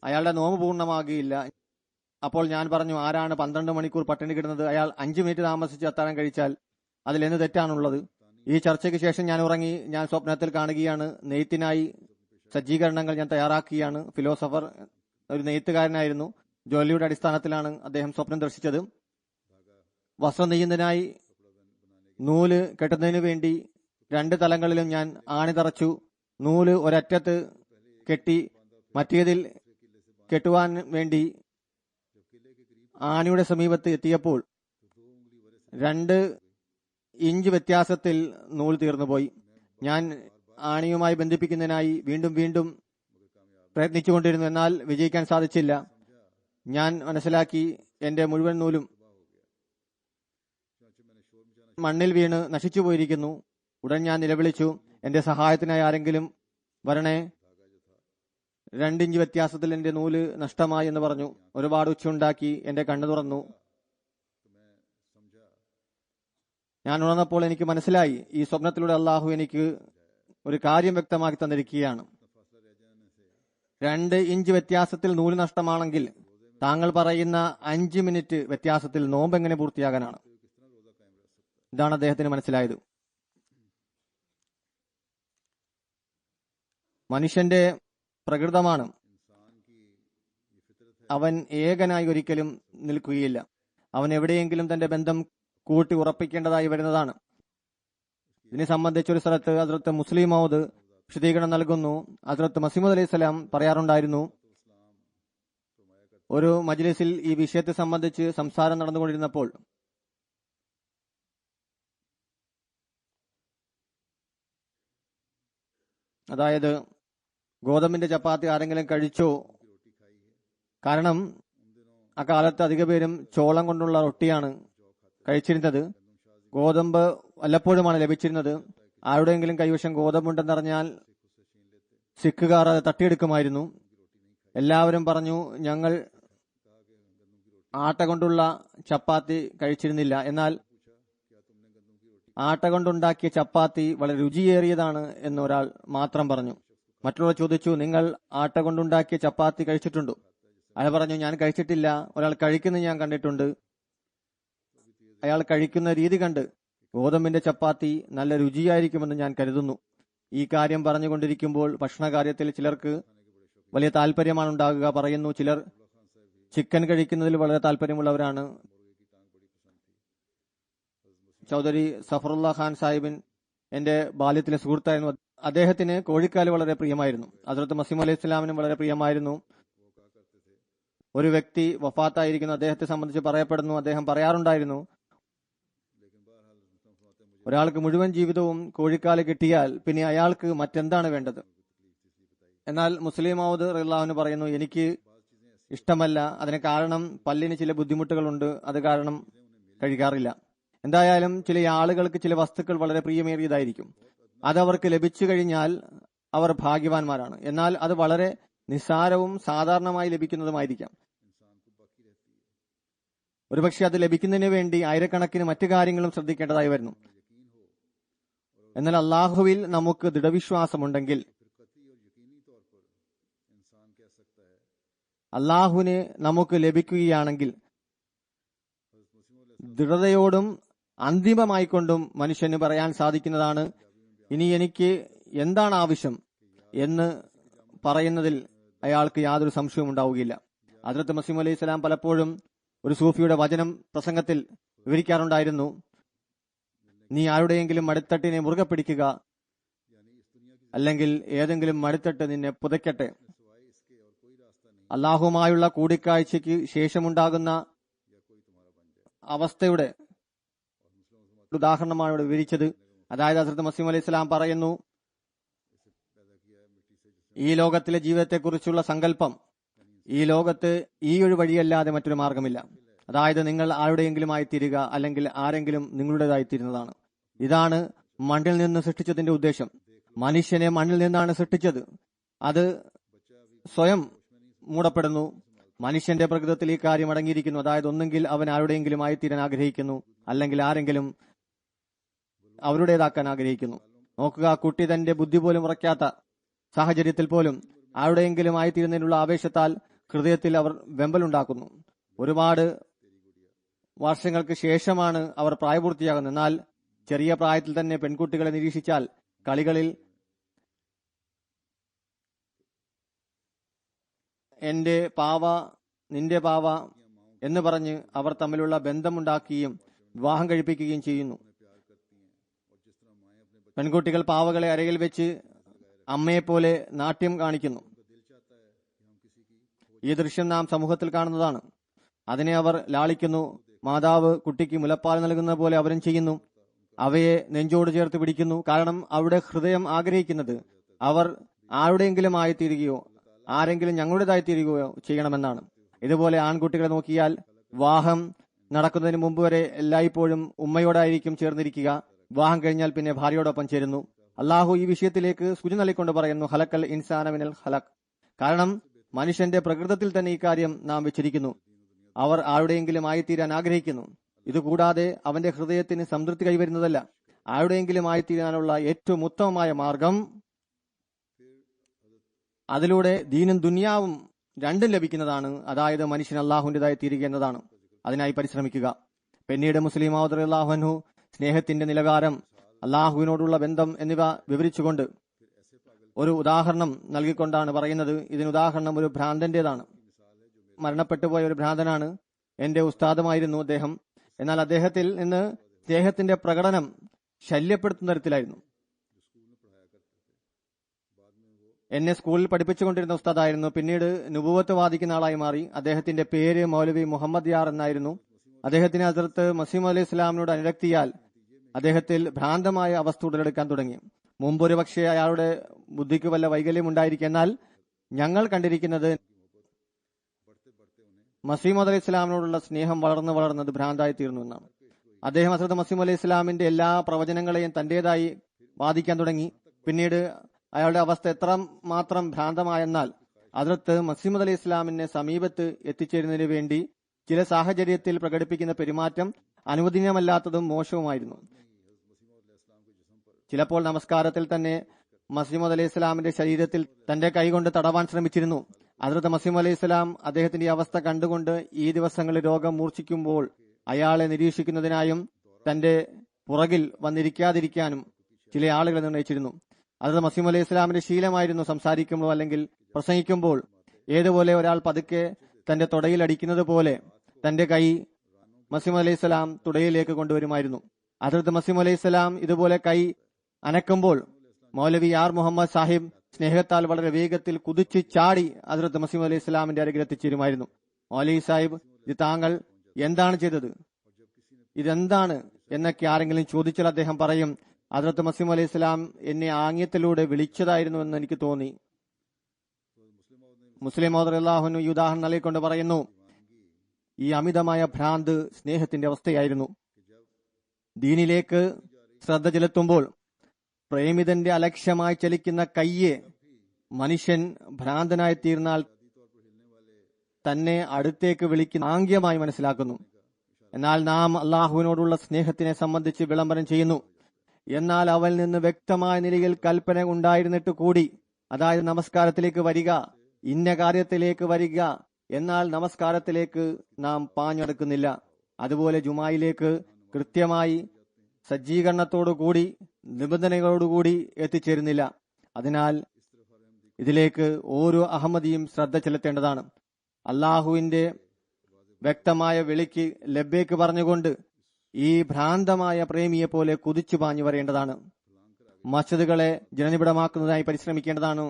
അയാളുടെ നോമ്പ് പൂർണ്ണമാകില്ല. അപ്പോൾ ഞാൻ പറഞ്ഞു, ആരാണ് 12 മണിക്കൂർ പട്ടിണി കിടന്നത്? അയാൾ 5 മിനിറ്റ് താമസിച്ച് അത്താഴം കഴിച്ചാൽ അതിലെന്ത് തെറ്റാണുള്ളത്? ഈ ചർച്ചയ്ക്ക് ശേഷം ഞാൻ ഉറങ്ങി. ഞാൻ സ്വപ്നത്തിൽ കാണുകയാണ്, നെയ്ത്തിനായി സജ്ജീകരണങ്ങൾ ഞാൻ തയ്യാറാക്കുകയാണ്. ഫിലോസഫർ ഒരു നെയ്ത്തുകാരനായിരുന്നു. ജോലിയുടെ അടിസ്ഥാനത്തിലാണ് അദ്ദേഹം സ്വപ്നം ദർശിച്ചത്. വസ്ത്രം നെയ്യുന്നതിനായി നൂല് കെട്ടുന്നതിനു വേണ്ടി 2 തലങ്ങളിലും ഞാൻ ആണി തറച്ചു. നൂല് ഒരറ്റത്ത് കെട്ടി മറ്റേതിൽ കെട്ടുവാൻ വേണ്ടി ആണിയുടെ സമീപത്ത് എത്തിയപ്പോൾ 2 ഇഞ്ച് വ്യത്യാസത്തിൽ നൂൽ തീർന്നുപോയി. ഞാൻ ആണിയുമായി ബന്ധിപ്പിക്കുന്നതിനായി വീണ്ടും പ്രയത്നിച്ചുകൊണ്ടിരുന്നു. എന്നാൽ വിജയിക്കാൻ സാധിച്ചില്ല. ഞാൻ മനസ്സിലാക്കി, എന്റെ മുഴുവൻ നൂലും മണ്ണിൽ വീണ് നശിച്ചു പോയിരിക്കുന്നു. ഉടൻ ഞാൻ നിലവിളിച്ചു, എന്റെ സഹായത്തിനായി ആരെങ്കിലും വരണേ. 2 ഇഞ്ച് വ്യത്യാസത്തിൽ എന്റെ നൂല് നഷ്ടമായി എന്ന് പറഞ്ഞു. ഒരുപാട് ഉച്ചയുണ്ടാക്കി. എന്റെ കണ്ണു തുറന്നു. ഞാൻ ഉണർന്നപ്പോൾ എനിക്ക് മനസ്സിലായി, ഈ സ്വപ്നത്തിലൂടെ അള്ളാഹു എനിക്ക് ഒരു കാര്യം വ്യക്തമാക്കി തന്നിരിക്കുകയാണ്. 2 ഇഞ്ച് വ്യത്യാസത്തിൽ നൂല് നഷ്ടമാണെങ്കിൽ താങ്കൾ പറയുന്ന 5 മിനിറ്റ് വ്യത്യാസത്തിൽ നോമ്പ് എങ്ങനെ പൂർത്തിയാകാനാണ്? ഇതാണ് അദ്ദേഹത്തിന് മനസ്സിലായത്. മനുഷ്യന്റെ പ്രകൃതമാണ്, അവൻ ഏകനായി ഒരിക്കലും നിൽക്കുകയില്ല. അവൻ എവിടെയെങ്കിലും തന്റെ ബന്ധം കൂട്ടി ഉറപ്പിക്കേണ്ടതായി വരുന്നതാണ്. ഇതിനെ സംബന്ധിച്ചൊരു സ്ഥലത്ത് ഹസ്രത്ത് മുസ്ലിം മൗദ് വിശദീകരണം നൽകുന്നു. ഹസ്രത്ത് മസീമദ് അലൈഹി സ്വലാം പറയാറുണ്ടായിരുന്നു, ഒരു മജ്ലിസിൽ ഈ വിഷയത്തെ സംബന്ധിച്ച് സംസാരം നടന്നുകൊണ്ടിരുന്നപ്പോൾ അതായത് ഗോതമ്പിന്റെ ചപ്പാത്തി ആരെങ്കിലും കഴിച്ചോ? കാരണം അക്കാലത്ത് അധിക പേരും ചോളം കൊണ്ടുള്ള റൊട്ടിയാണ് കഴിച്ചിരുന്നത്. ഗോതമ്പ് വല്ലപ്പോഴുമാണ് ലഭിച്ചിരുന്നത്. ആരുടെയെങ്കിലും കൈവശം ഗോതമ്പുണ്ടെന്നറിഞ്ഞാൽ സിഖുകാർ അത് തട്ടിയെടുക്കുമായിരുന്നു. എല്ലാവരും പറഞ്ഞു, ഞങ്ങൾ ആട്ട കൊണ്ടുള്ള ചപ്പാത്തി കഴിച്ചിരുന്നില്ല. എന്നാൽ ആട്ട കൊണ്ടുണ്ടാക്കിയ ചപ്പാത്തി വളരെ രുചിയേറിയതാണ് എന്ന് ഒരാൾ മാത്രം പറഞ്ഞു. മറ്റുള്ളവർ ചോദിച്ചു, നിങ്ങൾ ആട്ട കൊണ്ടുണ്ടാക്കിയ ചപ്പാത്തി കഴിച്ചിട്ടുണ്ടോ? അയാൾ പറഞ്ഞു, ഞാൻ കഴിച്ചിട്ടില്ല. ഒരാൾ കഴിക്കുന്നത് ഞാൻ കണ്ടിട്ടുണ്ട്. അയാൾ കഴിക്കുന്ന രീതി കണ്ട് ഗോതമ്പിന്റെ ചപ്പാത്തി നല്ല രുചിയായിരിക്കുമെന്ന് ഞാൻ കരുതുന്നു. ഈ കാര്യം പറഞ്ഞുകൊണ്ടിരിക്കുമ്പോൾ ഭക്ഷണകാര്യത്തിൽ ചിലർക്ക് വലിയ താല്പര്യമാണ് ഉണ്ടാകുക. പറയുന്നു, ചിലർ ചിക്കൻ കഴിക്കുന്നതിൽ വളരെ താല്പര്യമുള്ളവരാണ്. ചൗധരി സഫറുല്ല ഖാൻ സാഹിബിൻ എന്റെ ബാല്യത്തിലെ സുഹൃത്തായിരുന്നു. അദ്ദേഹത്തിന് കോഴിക്കാല് വളരെ പ്രിയമായിരുന്നു. ഹസ്രത്ത് മസീം അലൈഹി ഇസ്ലാമിനും വളരെ പ്രിയമായിരുന്നു. ഒരു വ്യക്തി വഫാത്തായിരിക്കുന്നു. അദ്ദേഹത്തെ സംബന്ധിച്ച് പറയപ്പെടുന്നു, അദ്ദേഹം പറയാറുണ്ടായിരുന്നു, ഒരാൾക്ക് മുഴുവൻ ജീവിതവും കോഴിക്കാല് കിട്ടിയാൽ പിന്നെ അയാൾക്ക് മറ്റെന്താണ് വേണ്ടത്? എന്നാൽ മുസ്ലിം മൗദ് റളിയല്ലാഹു പറയുന്നു, എനിക്ക് ഇഷ്ടമല്ല. അതിന് കാരണം പല്ലിന് ചില ബുദ്ധിമുട്ടുകളുണ്ട്, അത് കാരണം കഴിക്കാറില്ല. എന്തായാലും ചില ആളുകൾക്ക് ചില വസ്തുക്കൾ വളരെ പ്രിയമേറിയതായിരിക്കും. അതവർക്ക് ലഭിച്ചു കഴിഞ്ഞാൽ അവർ ഭാഗ്യവാന്മാരാണ്. എന്നാൽ അത് വളരെ നിസ്സാരവും സാധാരണമായി ലഭിക്കുന്നതുമായിരിക്കാം. ഒരുപക്ഷെ അത് ലഭിക്കുന്നതിന് വേണ്ടി ആയിരക്കണക്കിന് മറ്റു കാര്യങ്ങളും ശ്രദ്ധിക്കേണ്ടതായി വരുന്നു. എന്നാൽ അള്ളാഹുവിൽ നമുക്ക് ദൃഢവിശ്വാസമുണ്ടെങ്കിൽ, അള്ളാഹുവിന് നമുക്ക് ലഭിക്കുകയാണെങ്കിൽ, ദൃഢതയോടും അന്തിമമായിക്കൊണ്ടും മനുഷ്യന് പറയാൻ സാധിക്കുന്നതാണ്, ഇനി എനിക്ക് എന്താണ് ആവശ്യം എന്ന് പറയുന്നതിൽ അയാൾക്ക് യാതൊരു സംശയവും ഉണ്ടാവുകയില്ല. ഹദ്റത്ത് മസീഹ് അലൈഹി സ്വലാം പലപ്പോഴും ഒരു സൂഫിയുടെ വചനം പ്രസംഗത്തിൽ വിവരിക്കാറുണ്ടായിരുന്നു, നീ ആരുടെയെങ്കിലും മടിത്തട്ടിനെ മുറുകെ പിടിക്കുക, അല്ലെങ്കിൽ ഏതെങ്കിലും മടിത്തട്ട് നിന്നെ പുതയ്ക്കട്ടെ. അള്ളാഹുമായുള്ള കൂടിക്കാഴ്ചയ്ക്ക് ശേഷമുണ്ടാകുന്ന അവസ്ഥയുടെ ഉദാഹരണമാണ് ഇവിടെ വിവരിച്ചത്. അതായത് ഹസ്രത്ത് മസീഹ് അലൈഹി സ്വലാം പറയുന്നു, ഈ ലോകത്തിലെ ജീവിതത്തെക്കുറിച്ചുള്ള സങ്കല്പം, ഈ ലോകത്ത് ഈ ഒരു വഴിയല്ലാതെ മറ്റൊരു മാർഗമില്ല. അതായത് നിങ്ങൾ ആരുടെയെങ്കിലുമായി തീരുക, അല്ലെങ്കിൽ ആരെങ്കിലും നിങ്ങളുടേതായി തീരുന്നതാണ്. ഇതാണ് മണ്ണിൽ നിന്ന് സൃഷ്ടിച്ചതിന്റെ ഉദ്ദേശം. മനുഷ്യനെ മണ്ണിൽ നിന്നാണ് സൃഷ്ടിച്ചത്. അത് സ്വയം മൂടപ്പെടുന്നു. മനുഷ്യന്റെ പ്രകൃതത്തിൽ ഈ കാര്യം അടങ്ങിയിരിക്കുന്നു. അതായത് ഒന്നെങ്കിൽ അവൻ ആരുടെയെങ്കിലും ആയിത്തീരാൻ ആഗ്രഹിക്കുന്നു, അല്ലെങ്കിൽ ആരെങ്കിലും അവരുടേതാക്കാൻ ആഗ്രഹിക്കുന്നു. നോക്കുക, കുട്ടി തന്റെ ബുദ്ധി പോലും ഉറയ്ക്കാത്ത സാഹചര്യത്തിൽ പോലും ആരുടെയെങ്കിലും ആയിത്തീരുന്നതിനുള്ള ആവേശത്താൽ ഹൃദയത്തിൽ അവർ വെമ്പലുണ്ടാക്കുന്നു. ഒരുപാട് വർഷങ്ങൾക്ക് ശേഷമാണ് അവർ പ്രായപൂർത്തിയാകുന്നത്. എന്നാൽ ചെറിയ പ്രായത്തിൽ തന്നെ പെൺകുട്ടികളെ നിരീക്ഷിച്ചാൽ കളികളിൽ എന്റെ പാവ നിന്റെ പാവ എന്ന് പറഞ്ഞ് അവർ തമ്മിലുള്ള ബന്ധമുണ്ടാക്കുകയും വിവാഹം കഴിപ്പിക്കുകയും ചെയ്യുന്നു. പെൺകുട്ടികൾ പാവകളെ അരയിൽ വെച്ച് അമ്മയെപ്പോലെ നാട്യം കാണിക്കുന്നു. ഈ ദൃശ്യം നാം സമൂഹത്തിൽ കാണുന്നതാണ്. അതിനെ അവർ ലാളിക്കുന്നു. മാതാവ് കുട്ടിക്ക് മുലപ്പാൽ നൽകുന്ന പോലെ അവരും ചെയ്യുന്നു. അവയെ നെഞ്ചോട് ചേർത്ത് പിടിക്കുന്നു. കാരണം അവരുടെ ഹൃദയം ആഗ്രഹിക്കുന്നത് അവർ ആരുടെയെങ്കിലും ആയിത്തീരുകയോ ആരെങ്കിലും ഞങ്ങളുടേതായി തീരുകയോ ചെയ്യണമെന്നാണ്. ഇതുപോലെ ആൺകുട്ടികളെ നോക്കിയാൽ വിവാഹം നടക്കുന്നതിന് മുമ്പ് വരെ എല്ലായ്പ്പോഴും ഉമ്മയോടായിരിക്കും ചേർന്നിരിക്കുക. വിവാഹം കഴിഞ്ഞാൽ പിന്നെ ഭാര്യയോടൊപ്പം ചേരുന്നു. അള്ളാഹു ഈ വിഷയത്തിലേക്ക് സൂചന നൽകിക്കൊണ്ട് പറയുന്നു, ഹലക്കൽ ഇൻസാന മിനൽ ഹലക്. കാരണം മനുഷ്യന്റെ പ്രകൃതത്തിൽ തന്നെ ഈ കാര്യം നാം വെച്ചിരിക്കുന്നു. അവർ ആരുടെയെങ്കിലും ആയിത്തീരാൻ ആഗ്രഹിക്കുന്നു. ഇതുകൂടാതെ അവന്റെ ഹൃദയത്തിന് സംതൃപ്തി കൈവരുന്നതല്ല. ആരുടെയെങ്കിലും ആയിത്തീരാനുള്ള ഏറ്റവും ഉത്തമമായ മാർഗം, അതിലൂടെ ദീനും ദുനിയാവും രണ്ടും ലഭിക്കുന്നതാണ്. അതായത് മനുഷ്യൻ അള്ളാഹുവിന്റേതായി തീരുക എന്നതാണ്. അതിനായി പരിശ്രമിക്കുക. പിന്നീട് മുസ്ലിം റളിയല്ലാഹു അൻഹു സ്നേഹത്തിന്റെ നിലവാരം, അള്ളാഹുവിനോടുള്ള ബന്ധം എന്നിവ വിവരിച്ചുകൊണ്ട് ഒരു ഉദാഹരണം നൽകിക്കൊണ്ടാണ് പറയുന്നത്. ഇതിന് ഉദാഹരണം ഒരു ഭ്രാന്തന്റേതാണ്. മരണപ്പെട്ടുപോയ ഒരു ഭ്രാന്തനാണ്. എന്റെ ഉസ്താദുമായിരുന്നു അദ്ദേഹം. എന്നാൽ അദ്ദേഹത്തിൽ നിന്ന് സ്നേഹത്തിന്റെ പ്രകടനം ശല്യപ്പെടുത്തുന്ന തരത്തിലായിരുന്നു. എന്നെ സ്കൂളിൽ പഠിപ്പിച്ചുകൊണ്ടിരുന്ന ഉസ്താദായിരുന്നു. പിന്നീട് നുബുവത്ത് വാദിക്കുന്ന ആളായി മാറി. അദ്ദേഹത്തിന്റെ പേര് മൗലവി മുഹമ്മദ് യാർ എന്നായിരുന്നു. അദ്ദേഹത്തിന് ഹസ്രത്ത് മസീഹ് അലൈഹി ഇസ്ലാമിനോട് അനുരക്തിയാൽ അദ്ദേഹത്തിൽ ഭ്രാന്തമായ അവസ്ഥ ഉടലെടുക്കാൻ തുടങ്ങി. മുമ്പൊരു പക്ഷേ അയാളുടെ ബുദ്ധിക്ക് വല്ല വൈകല്യം ഉണ്ടായിരിക്കും. എന്നാൽ ഞങ്ങൾ കണ്ടിരിക്കുന്നത് മസീഹ് അലൈഹി ഇസ്ലാമിനോടുള്ള സ്നേഹം വളർന്നത് ഭ്രാന്തായി തീർന്നു എന്നാണ്. അദ്ദേഹം ഹസ്രത്ത് മസീഹ് അലൈഹി ഇസ്ലാമിന്റെ എല്ലാ പ്രവചനങ്ങളെയും തന്റേതായി വാദിക്കാൻ തുടങ്ങി. പിന്നീട് അയാളുടെ അവസ്ഥ എത്ര മാത്രം ഭ്രാന്തമായെന്നാൽ ഹസ്രത്ത് മസീഹ് അലൈഹി ഇസ്ലാമിനെ സമീപത്ത് എത്തിച്ചേരുന്നതിന് വേണ്ടി ചില സാഹചര്യത്തിൽ പ്രകടിപ്പിക്കുന്ന പെരുമാറ്റം അനുവദനീയമല്ലാത്തതും മോശവുമായിരുന്നു. ചിലപ്പോൾ നമസ്കാരത്തിൽ തന്നെ മസീഹ് അലൈഹി ഇസ്ലാമിന്റെ ശരീരത്തിൽ തന്റെ കൈകൊണ്ട് തടവാൻ ശ്രമിച്ചിരുന്നു. ഹസ്രത്ത് മസീഹ് അലൈഹി ഇസ്ലാം അദ്ദേഹത്തിന്റെ അവസ്ഥ കണ്ടുകൊണ്ട് ഈ ദിവസങ്ങളിൽ രോഗം മൂർച്ഛിക്കുമ്പോൾ അയാളെ നിരീക്ഷിക്കുന്നതിനായും തന്റെ പുറകിൽ വന്നിരിക്കാതിരിക്കാനും ചില ആളുകളെ നിർണയിച്ചിരുന്നു. ഹസ്രത്ത് മസീഹ് അലൈഹി ഇസ്ലാമിന്റെ ശീലമായിരുന്നു സംസാരിക്കുമ്പോൾ അല്ലെങ്കിൽ പ്രസംഗിക്കുമ്പോൾ ഏതുപോലെ ഒരാൾ പതുക്കെ തന്റെ തുടയിൽ അടിക്കുന്നത് പോലെ തന്റെ കൈ മസീഹ് അലൈഹി ഇസ്ലാം തുടയിലേക്ക് കൊണ്ടുവരുമായിരുന്നു. ഹസ്രത്ത് മസീഹ് അലൈഹി ഇസ്ലാം ഇതുപോലെ കൈ അനക്കുമ്പോൾ മൗലവി ആർ മുഹമ്മദ് സാഹിബ് സ്നേഹത്താൽ വളരെ വേഗത്തിൽ കുതിച്ചു ചാടി ഹസ്രത്ത് മസീഹ് അലൈഹി ഇസ്ലാമിന്റെ അരികിൽ എത്തിച്ചേരുമായിരുന്നു. മൗലവി സാഹിബ്, ഇത് താങ്കൾ എന്താണ് ചെയ്തത്, ഇതെന്താണ് എന്നൊക്കെ ആരെങ്കിലും ചോദിച്ചാൽ അദ്ദേഹം പറയും, ഹസ്രത്ത് മസീഹ് അലൈഹി ഇസ്ലാം എന്നെ ആംഗ്യത്തിലൂടെ വിളിച്ചതായിരുന്നു എന്ന് എനിക്ക് തോന്നി. മുസ്ലിം റളിയല്ലാഹു അൻഹു ഈ ഉദാഹരണം നൽകിക്കൊണ്ട് പറയുന്നു, ഈ അമിതമായ ഭ്രാന്ത് സ്നേഹത്തിന്റെ അവസ്ഥയായിരുന്നു. ദീനിലേക്ക് ശ്രദ്ധ ചെലുത്തുമ്പോൾ പ്രേമിതന്റെ അലക്ഷ്യമായി ചലിക്കുന്ന കയ്യെ മനുഷ്യൻ ഭ്രാന്തനായി തീർന്നാൽ തന്നെ അടുത്തേക്ക് വിളിക്കുന്ന ആംഗ്യമായി മനസ്സിലാക്കുന്നു. എന്നാൽ നാം അള്ളാഹുവിനോടുള്ള സ്നേഹത്തിനെ സംബന്ധിച്ച് വിളംബരം ചെയ്യുന്നു. എന്നാൽ അവൽ നിന്ന് വ്യക്തമായ നിലയിൽ കൽപ്പന ഉണ്ടായിരുന്നിട്ട് കൂടി, അതായത് നമസ്കാരത്തിലേക്ക് വരിക, ഇന്ന കാര്യത്തിലേക്ക് വരിക, എന്നാൽ നമസ്കാരത്തിലേക്ക് നാം പാഞ്ഞെടുക്കുന്നില്ല. അതുപോലെ ജുമായിലേക്ക് കൃത്യമായി സജ്ജീകരണത്തോടുകൂടി നിബന്ധനകളോടുകൂടി എത്തിച്ചേരുന്നില്ല. അതിനാൽ ഇതിലേക്ക് ഓരോ അഹമ്മദിയും ശ്രദ്ധ ചെലുത്തേണ്ടതാണ്. അള്ളാഹുവിന്റെ വ്യക്തമായ വിളിക്ക് ലബ്ബേക്ക് പറഞ്ഞുകൊണ്ട് ഈ ഭ്രാന്തമായ പ്രേമിയെ പോലെ കുതിച്ചു പാഞ്ഞു വരേണ്ടതാണ്. മസ്ജിദുകളെ ജനനിബിഡമാക്കുന്നതിനായി പരിശ്രമിക്കേണ്ടതാണ്.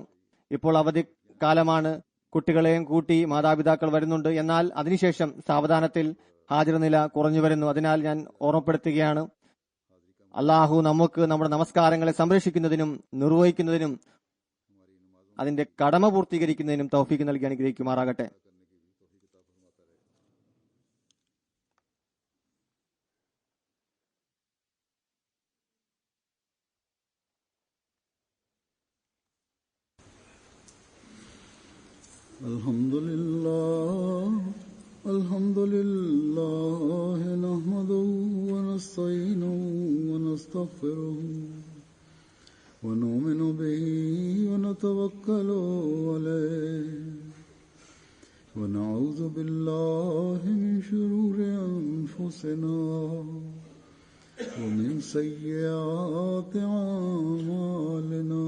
ഇപ്പോൾ അവധിക്കാലമാണ്, കുട്ടികളെയും കൂട്ടി മാതാപിതാക്കൾ വരുന്നുണ്ട്. എന്നാൽ അതിനുശേഷം സാവധാനത്തിൽ ഹാജർ നില കുറഞ്ഞു വരുന്നു. അതിനാൽ ഞാൻ ഓർമ്മപ്പെടുത്തുകയാണ്, അള്ളാഹു നമുക്ക് നമ്മുടെ നമസ്കാരങ്ങളെ സംരക്ഷിക്കുന്നതിനും നിർവഹിക്കുന്നതിനും അതിന്റെ കടമ പൂർത്തീകരിക്കുന്നതിനും തൗഫീക്ക് നൽകി അനുഗ്രഹിക്കുമാറാകട്ടെ. الحمد لله ونستغفره ونؤمن به ونتوكل عليه ونعوذ بالله من شرور أنفسنا ومن سيئات أعمالنا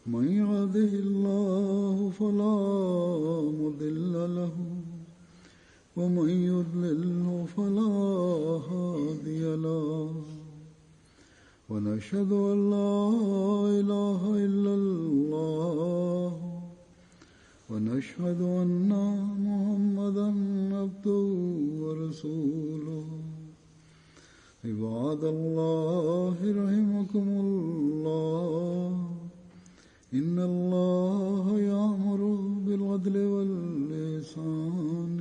من يهده الله فلا مضل له ومن يضلل فلا هادي له ونشهد أن لا إله إلا الله ونشهد أن محمدا عبده ورسوله عباد الله رحمكم الله إن الله يأمر بالعدل والإحسان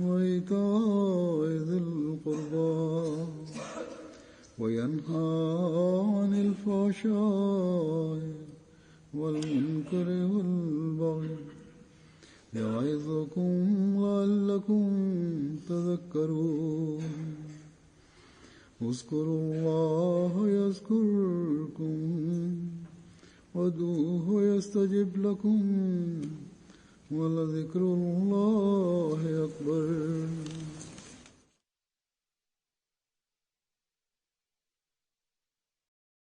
وإيتاء ذي القربى وينهى عن الفحشاء والمنكر والبغي يعظكم لعلكم تذكرون اذكروا الله يذكركم وادعوه يستجب لكم ولذكر الله